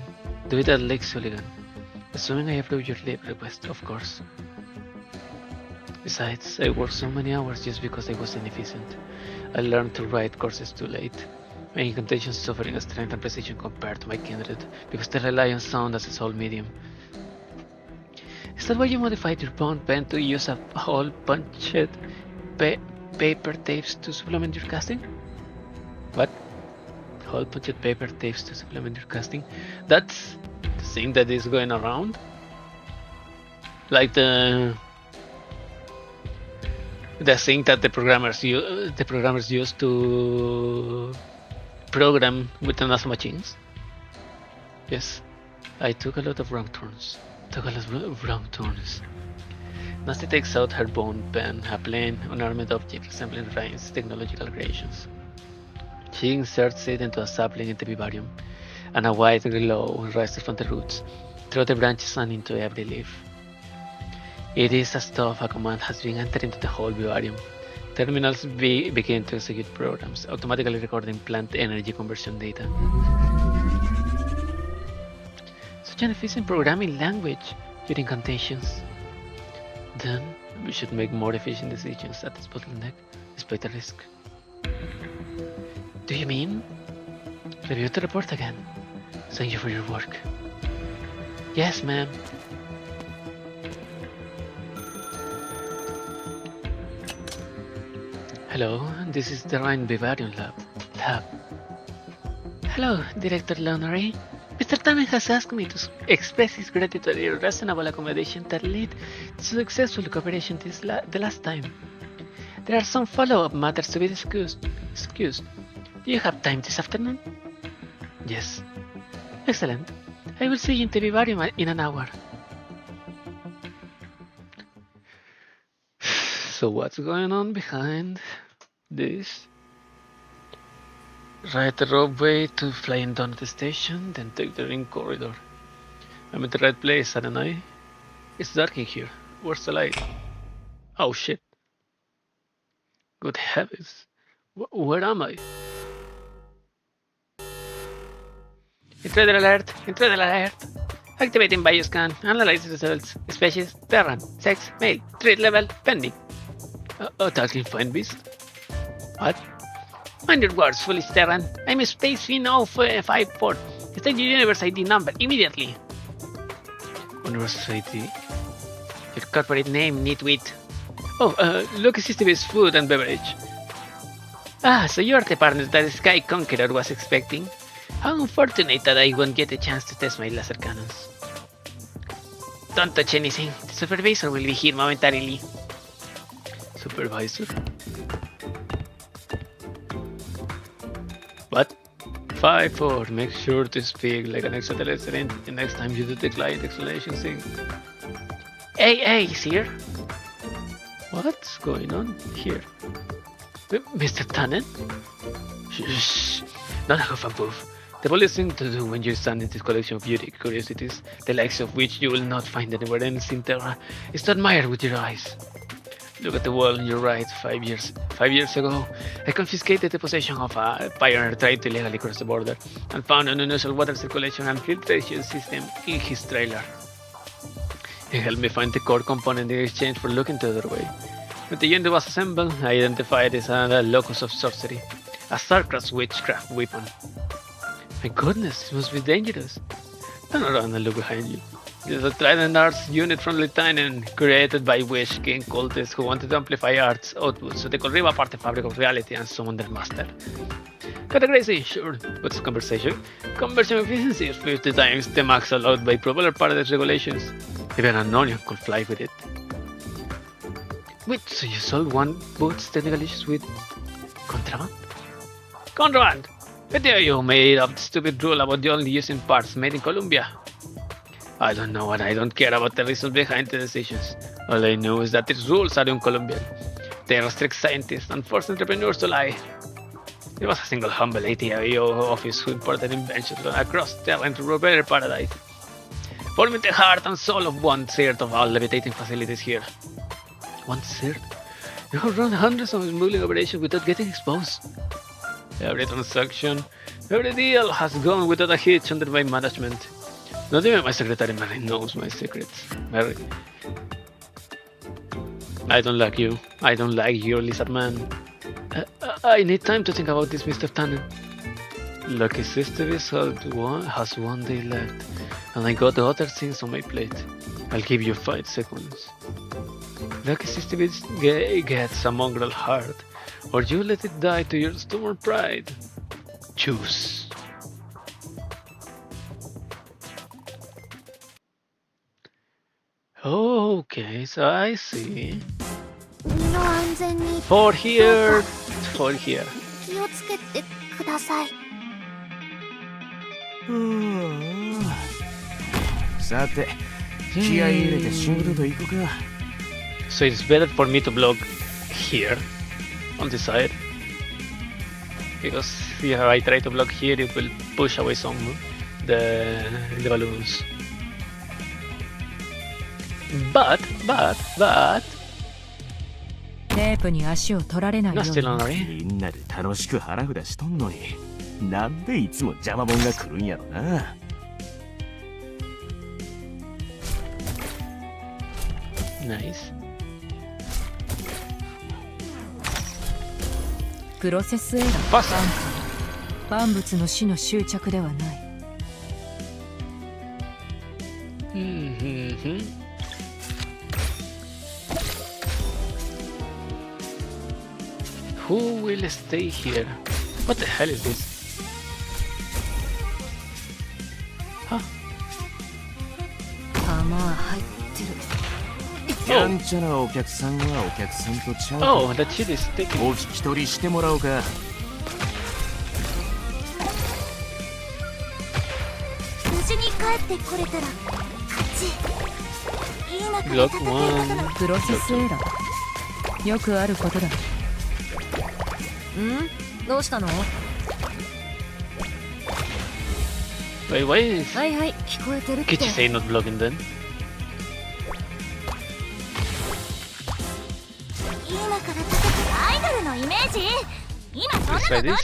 Speaker 1: do it at Lake Sullivan. Assuming I approve your leave request, of course. Besides, I worked so many hours just because I was inefficient. I learned to write courses too late. My incantations suffering a strength and precision compared to my kindred, because they rely on sound as a sole medium. Is that why you modified your bond pen to use a hole punched paper tapes to supplement your casting? What? Hole punched paper tapes to supplement your casting? That's the thing that is going around? Like the thing that the programmers use to program with the NASA machines? Yes, I took a lot of wrong turns. Nasti takes out her bone pen, a plain, unarmed object resembling Ryan's technological creations. She inserts it into a sapling in the vivarium, and a white glow rises from the roots, through the branches and into every leaf. It is as though a command has been entered into the whole vivarium. Terminals begin to execute programs, automatically recording plant energy conversion data. Such an efficient programming language, your incantations. Then we should make more efficient decisions at this bottleneck, despite the risk. Do you mean? Review the report again. Thank you for your work. Yes, ma'am. Hello, this is the Rhine Vivarium Lab. Hello, Director Lunorey. Mr. Tannen has asked me to express his gratitude for your reasonable accommodation that led to successful cooperation the last time. There are some follow-up matters to be discussed. Do you have time this afternoon? Yes. Excellent. I will see you in the vivarium in an hour. So what's going on behind this? Ride the ropeway to flying down at the station, then take the ring corridor. I'm at the right place, aren't I? It's dark in here. Where's the light? Oh shit. Good heavens. Where am I? Intruder alert! Intruder alert! Activating bioscan. Analyze results. Species, Terran. Sex, male. Threat level, pending. Attacking fine beast? What? Mind your words, foolish Terran. I'm a Space Fin 054. State your universe ID number immediately. Universe ID? Your corporate name, nitwit. Oh, look, system is food and beverage. Ah, so you're the partner that the Sky Conqueror was expecting. How unfortunate that I won't get a chance to test my laser cannons. Don't touch anything. The supervisor will be here momentarily. Supervisor? What? 5-4. Make sure to speak like an extraterrestrial entity next time you do the client explanation thing. Hey, he's here. What's going on here? Mr. Tannen? Shh. not a huff and puff. The boldest thing to do when you stand in this collection of beauty curiosities, the likes of which you will not find anywhere else in Terra, is to admire with your eyes. Look at the wall on your right. 5 years ago, I confiscated the possession of a pioneer trying to illegally cross the border and found an unusual water circulation and filtration system in his trailer. He helped me find the core component in exchange for looking the other way. When the unit was assembled, I identified it as a locus of sorcery, a Starcraft witchcraft weapon. My goodness, it must be dangerous. Turn around and look behind you. This is a Trident Arts unit from Lieutenant, created by Wish King cultists who wanted to amplify arts output so they could rip apart the fabric of reality and summon their master. Kinda crazy, sure, but it's conversion efficiency is 50 times the max allowed by propeller paradise regulations. Even an onion could fly with it. Wait, so you sold one boots technically with contraband? Contraband! What dare you made up the stupid rule about the only using parts made in Colombia? I don't know and I don't care about the reasons behind the decisions. All I know is that these rules are un-Colombian. They restrict scientists and force entrepreneurs to lie. It was a single humble ATIO office who imported inventions across Terra into Propeller Paradise, forming the heart and soul of 1/3 of all levitating facilities here. 1/3? You have run hundreds of smuggling operations without getting exposed. Every transaction, every deal has gone without a hitch under my management. Not even my secretary Mary knows my secrets. Mary, I don't like you. I don't like your lizard man. I need time to think about this, Mr. Tannen. Lucky Sister has one day left, and I got other things on my plate. I'll give you 5 seconds. Lucky Sister gets a mongrel heart, or you let it die to your stubborn pride. Choose. Okay, so I see.
Speaker 2: 身の安全に
Speaker 1: For here, for here.
Speaker 2: 気をつけてください。
Speaker 4: さて、気合い入れて仕事と行くか。
Speaker 1: So it's better for me to block here, on the side. Because if I try to block here, it will push away some the balloons. But
Speaker 3: テープに足を取られないよう
Speaker 1: Nasti
Speaker 3: に
Speaker 1: Lunorey.
Speaker 4: みんなで楽しく腹札しとんのに、なんでいつも邪魔者が来るんやろな。
Speaker 1: Nice.
Speaker 3: プロセスエラー
Speaker 1: Fast.
Speaker 3: 万物の死の執着ではない。
Speaker 1: Who will stay here? What the hell is this? Huh?
Speaker 3: 弾は入ってる。
Speaker 4: やんちゃなお客さんはお客さんとちゃう。
Speaker 1: Oh, that shit is taking.
Speaker 4: お引き取りしてもらおうか。
Speaker 2: 無事に帰ってこれたら勝ち。いい仲で
Speaker 1: Block
Speaker 2: 戦えることが
Speaker 1: one.
Speaker 3: プロセスエラー。よくあることだ。どうしたの？
Speaker 1: Wait, why is
Speaker 2: はいはい、聞こえてるって
Speaker 1: Kichi say not blocking then?
Speaker 2: いい仲で戦うアイドルのイメージ。今そんなのどうでもい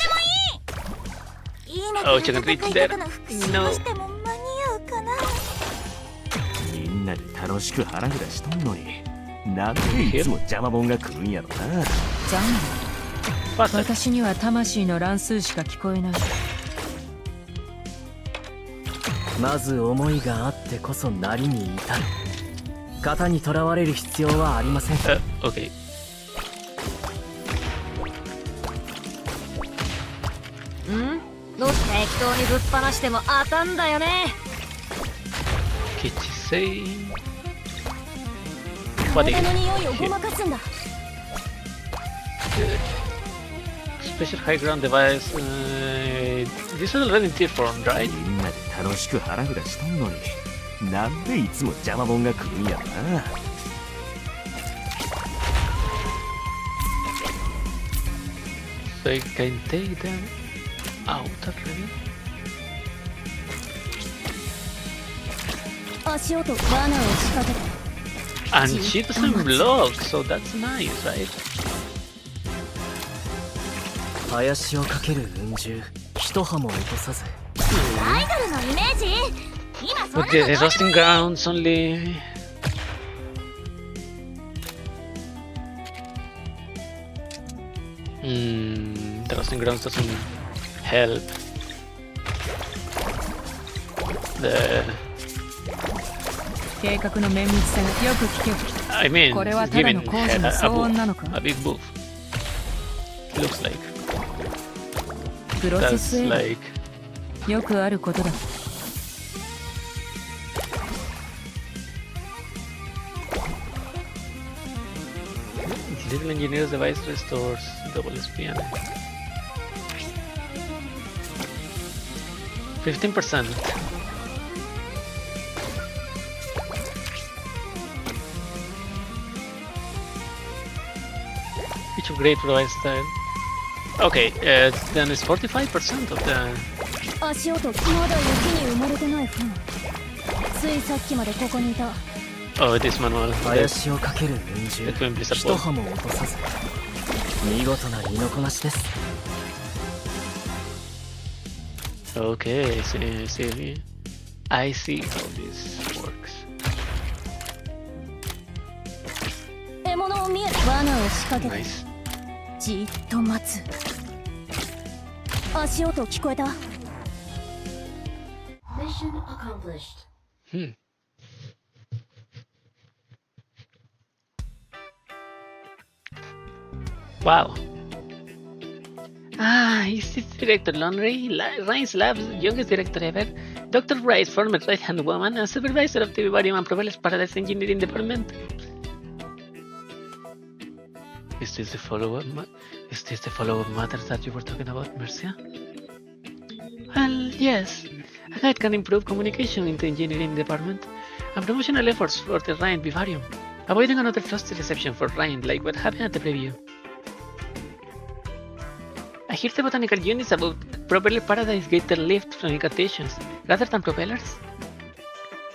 Speaker 2: い。いい仲
Speaker 1: Oh,
Speaker 2: で
Speaker 1: she can
Speaker 2: 戦
Speaker 1: reach
Speaker 2: い
Speaker 1: there.
Speaker 2: 方の復習をしても間に合うかな。
Speaker 4: みんなで楽しく腹札しとんのに、なんでいつも邪魔者が来るんやろな。
Speaker 3: じゃん。
Speaker 1: Fast.
Speaker 3: 私には魂の乱数しか聞こえない。
Speaker 5: まず思いがあってこそなりに至る。型にとらわれる必要はありません。
Speaker 1: Okay.
Speaker 2: どうして適当にぶっ放しても当たんだよね。
Speaker 1: Kichi say. What
Speaker 2: 体
Speaker 1: is
Speaker 2: の匂いをご
Speaker 1: here?
Speaker 2: まかすんだ。
Speaker 1: Special high ground device. This is already in tier 4, right?
Speaker 4: みんなで楽しく腹札しとんのに、なんでいつも邪魔者が来るんやろな。
Speaker 1: So I can take them out already.
Speaker 2: 足音罠を仕掛けて
Speaker 1: And she doesn't block, so that's nice, right?
Speaker 5: 林をかける雲獣一葉も落とさず
Speaker 2: アイドルのイメージ今そんな
Speaker 1: But
Speaker 2: の
Speaker 1: the roasting grounds only. The roasting grounds doesn't help. The
Speaker 3: 計画の綿密さがよく聞け
Speaker 1: I mean,
Speaker 3: これは
Speaker 1: it's
Speaker 3: ただの
Speaker 1: giving
Speaker 3: 工事
Speaker 1: her
Speaker 3: の
Speaker 1: a
Speaker 3: 騒音なの
Speaker 1: move,
Speaker 3: か
Speaker 1: a big move. Looks like
Speaker 3: プロセ
Speaker 1: that's
Speaker 3: スエラー
Speaker 1: like
Speaker 3: よくあることだ
Speaker 1: Civil engineer's device restores double SPN. 15%. Each upgrade provides style. Okay, then it's 45% of the.
Speaker 2: 足音まだ雪に埋もれてない船ついさっきまでここにいた
Speaker 1: Oh, this manual.
Speaker 5: 林をかける雲
Speaker 1: That
Speaker 5: 獣
Speaker 1: will be
Speaker 5: 一
Speaker 1: support.
Speaker 5: 葉も落とさず見事な身のこなしです
Speaker 1: Okay, see. I see how this works.
Speaker 2: 獲物を見える罠を仕掛けて
Speaker 1: Nice.
Speaker 2: じーっと待つ足音聞こえた Mission accomplished
Speaker 1: Hmm. Wow. Ah, is this Director Lunorey? Ryan's Lab's youngest director ever. Dr. Rice, former right-hand woman and supervisor of the Vivarium and Propellers Paradise Engineering Department. Is this the follow-up? Is this the follow-up matter that you were talking about, Mercia? Well, yes. A guide can improve communication in the engineering department and promotional efforts for the Ryan Vivarium, avoiding another frosty reception for Ryan like what happened at the preview. I hear the botanical units about propeller paradise get their lift from incantations rather than propellers.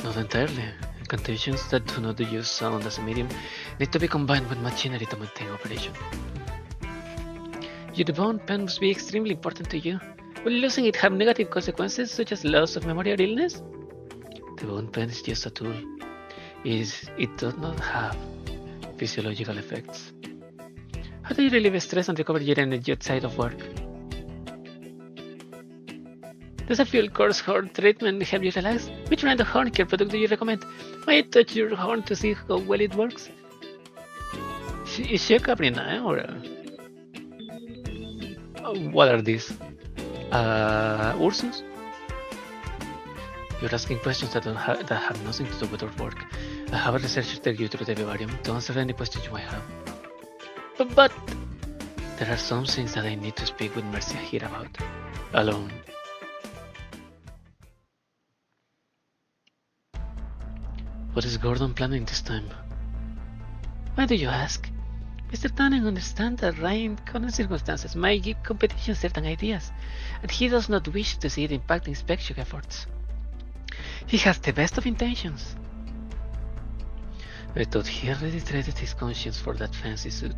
Speaker 1: Not entirely. Incantations that do not use sound as a medium need to be combined with machinery to maintain operation. Your bone pen must be extremely important to you. Will losing it have negative consequences such as loss of memory or illness? The bone pen is just a tool. It does not have physiological effects. How do you relieve stress and recover your energy outside of work? Does a fuel course horn treatment help you relax? Which brand of horn care product do you recommend? May I touch your horn to see how well it works? Is she a Caprina or what are these? Ursus? You're asking questions that have nothing to do with our work. I have a researcher take you through the vivarium to answer any questions you might have. But there are some things that I need to speak with Mercia here about. Alone. What is Gordon planning this time? Why do you ask? Mr. Tannen understands that Ryan, current circumstances, might give competition certain ideas, and he does not wish to see it impact inspection efforts. He has the best of intentions. I thought he already traded his conscience for that fancy suit.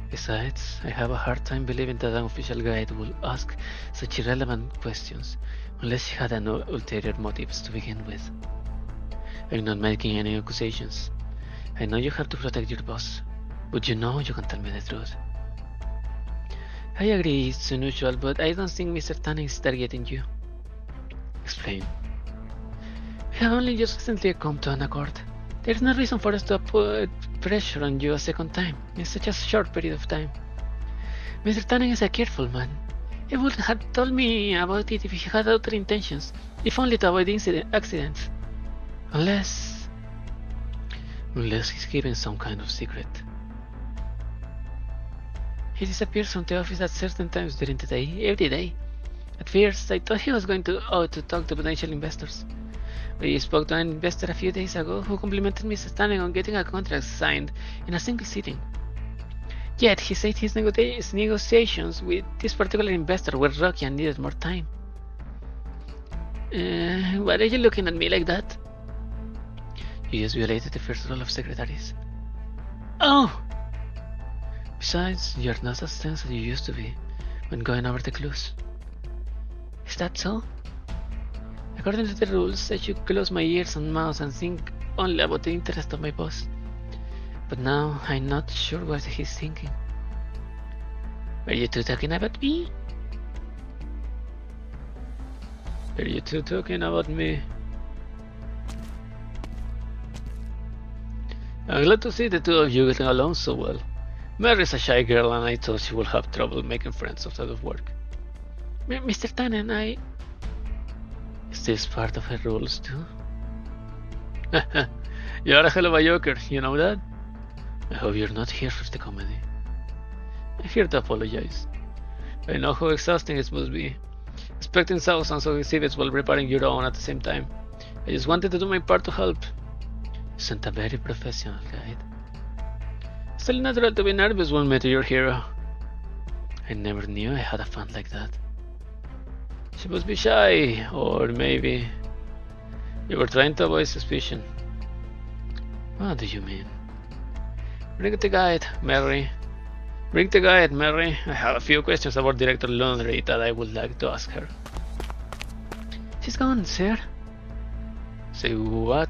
Speaker 1: Besides, I have a hard time believing that an official guide will ask such irrelevant questions unless he had no ulterior motives to begin with. I'm not making any accusations. I know you have to protect your boss, but you know you can tell me the truth. I agree it's unusual, but I don't think Mr. Tannen is targeting you. Explain. We have only just recently come to an accord. There's no reason for us to put pressure on you a second time in such a short period of time. Mr. Tannen is a careful man. He would have told me about it if he had other intentions, if only to avoid accidents. Unless he's keeping some kind of secret. He disappears from the office at certain times during the day, every day. At first, I thought he was going to talk to potential investors. We spoke to an investor a few days ago who complimented Mr. Tannen on getting a contract signed in a single sitting. Yet he said his negotiations with this particular investor were rocky and needed more time. Why are you looking at me like that? You just violated the first rule of secretaries. Oh! Besides, you're not as tense as you used to be when going over the clues. Is that so? According to the rules, I should close my ears and mouth and think only about the interest of my boss. But now I'm not sure what he's thinking. Are you two talking about me? Are you two talking about me? I'm glad to see the two of you getting along so well. Mary's a shy girl and I thought she would have trouble making friends outside of work. Mr. Tannen, Is this part of her rules too? You're a hell of a joker, you know that? I hope you're not here for the comedy. I'm here to apologize. I know how exhausting it must be. Expecting thousands of exhibits while preparing your own at the same time. I just wanted to do my part to help. You sent a very professional guide. Still natural to be nervous when meeting your hero. I never knew I had a fan like that. She must be shy, or maybe you were trying to avoid suspicion. What do you mean? Bring the guide, Mary. Bring the guide, Mary. I have a few questions about Director Lunorey that I would like to ask her. She's gone, sir. Say what?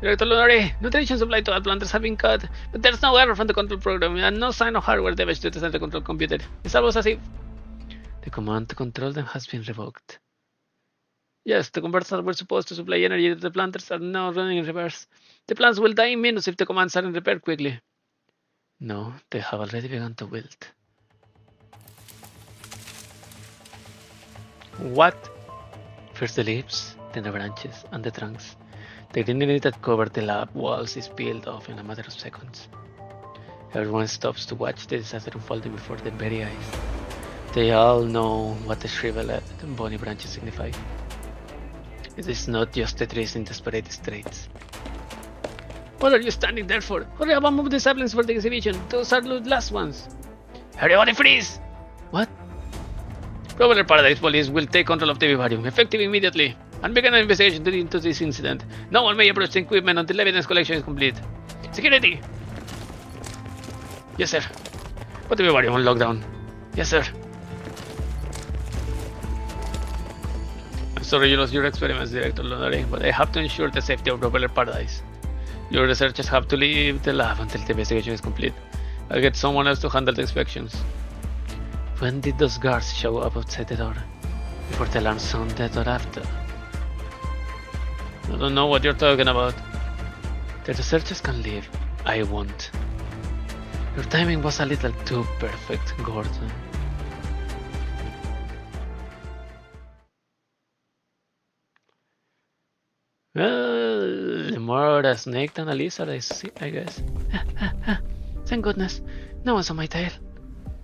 Speaker 1: Director Lunorey, nutrition supply to planters have been cut, but there's no error from the control program and no sign of hardware damage to the center control computer. It's almost as if the command to control them has been revoked. Yes, the converters that were supposed to supply energy to the planters are now running in reverse. The plants will die in minutes if the commands aren't repaired quickly. No, they have already begun to wilt. What? First the leaves, then the branches, and the trunks. The greenery that covered the lab walls is peeled off in a matter of seconds. Everyone stops to watch the disaster unfolding before their very eyes. They all know what the shriveled and bony branches signify. It is not just the trees in desperate straits. What are you standing there for? Hurry up and move the saplings for the exhibition. Those are the last ones. Everybody freeze! What? Propeller Paradise Police will take control of the vivarium, effective immediately, and begin an investigation into this incident. No one may approach the equipment until evidence collection is complete. Security! Yes, sir. Put the vivarium on lockdown. Yes, sir. I'm sorry you lost your experiments, Director Lunorey, but I have to ensure the safety of Propeller Paradise. Your researchers have to leave the lab until the investigation is complete. I'll get someone else to handle the inspections. When did those guards show up outside the door? Before the alarm sounded or after? I don't know what you're talking about. The researchers can leave. I won't. Your timing was a little too perfect, Gordon. Well, more a snake than a lizard, I guess. Thank goodness. No one's on my tail.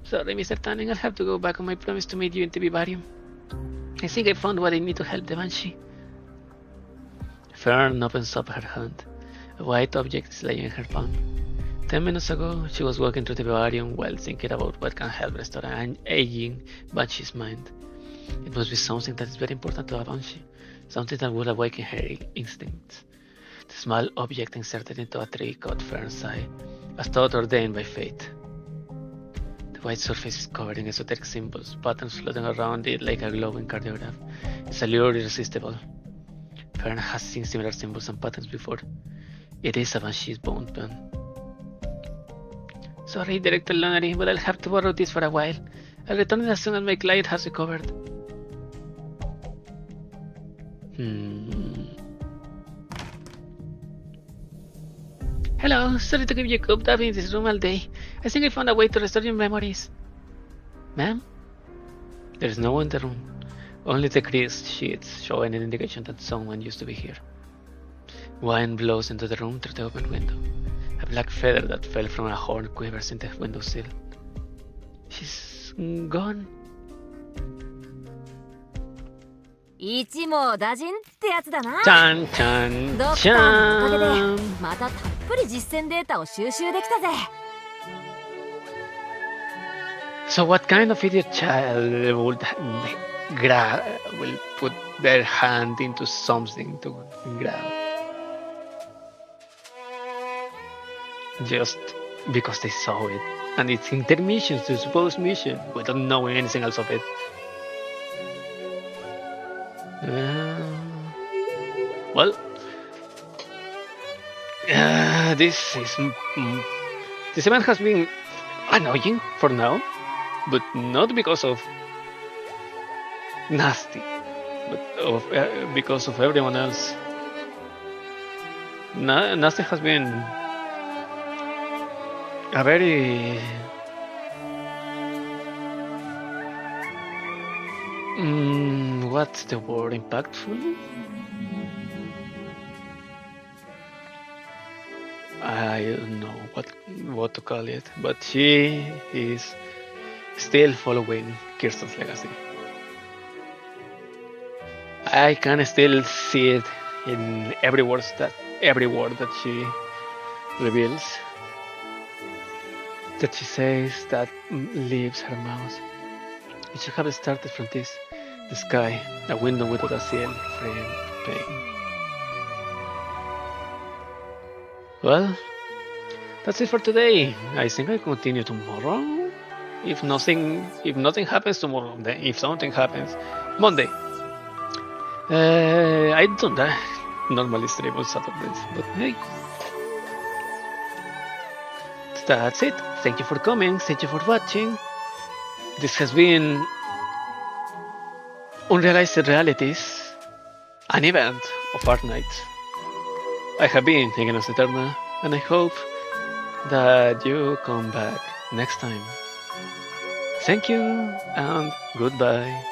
Speaker 1: Sorry, Mr. Tannen, I'll have to go back on my promise to meet you in the vivarium. I think I found what I need to help the banshee. Fern opens up her hand. A white object is laying in her palm. 10 minutes ago, she was walking through the vivarium while thinking about what can help restore an aging banshee's mind. It must be something that is very important to a banshee, something that will awaken her instincts. The small object inserted into a tree caught Fern's eye, as thought ordained by fate. The white surface is covered in esoteric symbols, patterns floating around it like a glowing cardiograph. Its allure irresistible. Fern has seen similar symbols and patterns before. It is a banshee's bone pen. Sorry, Director Lunorey, but I'll have to borrow this for a while. I'll return it as soon as my client has recovered. Hello, sorry to keep you cooped up in this room all day. I think I found a way to restore your memories. Ma'am? There is no one in the room. Only the creased sheets showing an indication that someone used to be here. Wind blows into the room through the open window. A black feather that fell from a horn quivers in the windowsill. She's gone.
Speaker 2: 一網打尽ってやつだな。
Speaker 1: ちゃんちゃん
Speaker 2: ドク
Speaker 1: ち
Speaker 2: ターのおかげ
Speaker 1: ゃん。
Speaker 2: でまたたっぷぷり実践データを収集できたぜ。
Speaker 1: So what kind of idiot child will put their hand into something to grab? Just because they saw it. And it's intermission to suppose mission without knowing anything else of it. Well, this event has been annoying for now, but not because of Nasti, but because of everyone else. Nasti has been a very what's the word? Impactful? I don't know what to call it, but she is still following Kirsten's legacy. I can still see it in every word that she reveals, that she says, that leaves her mouth. It should have started from the sky, a window without a seal, frame, pane. Well, that's it for today. I think I'll continue tomorrow. If nothing happens tomorrow, then if something happens, Monday. I don't normally stream on Saturdays, but hey. That's it. Thank you for coming. Thank you for watching. This has been Unrealized Realities, an event of Arknights. I have been Ignos Eterna, and I hope that you come back next time. Thank you and goodbye.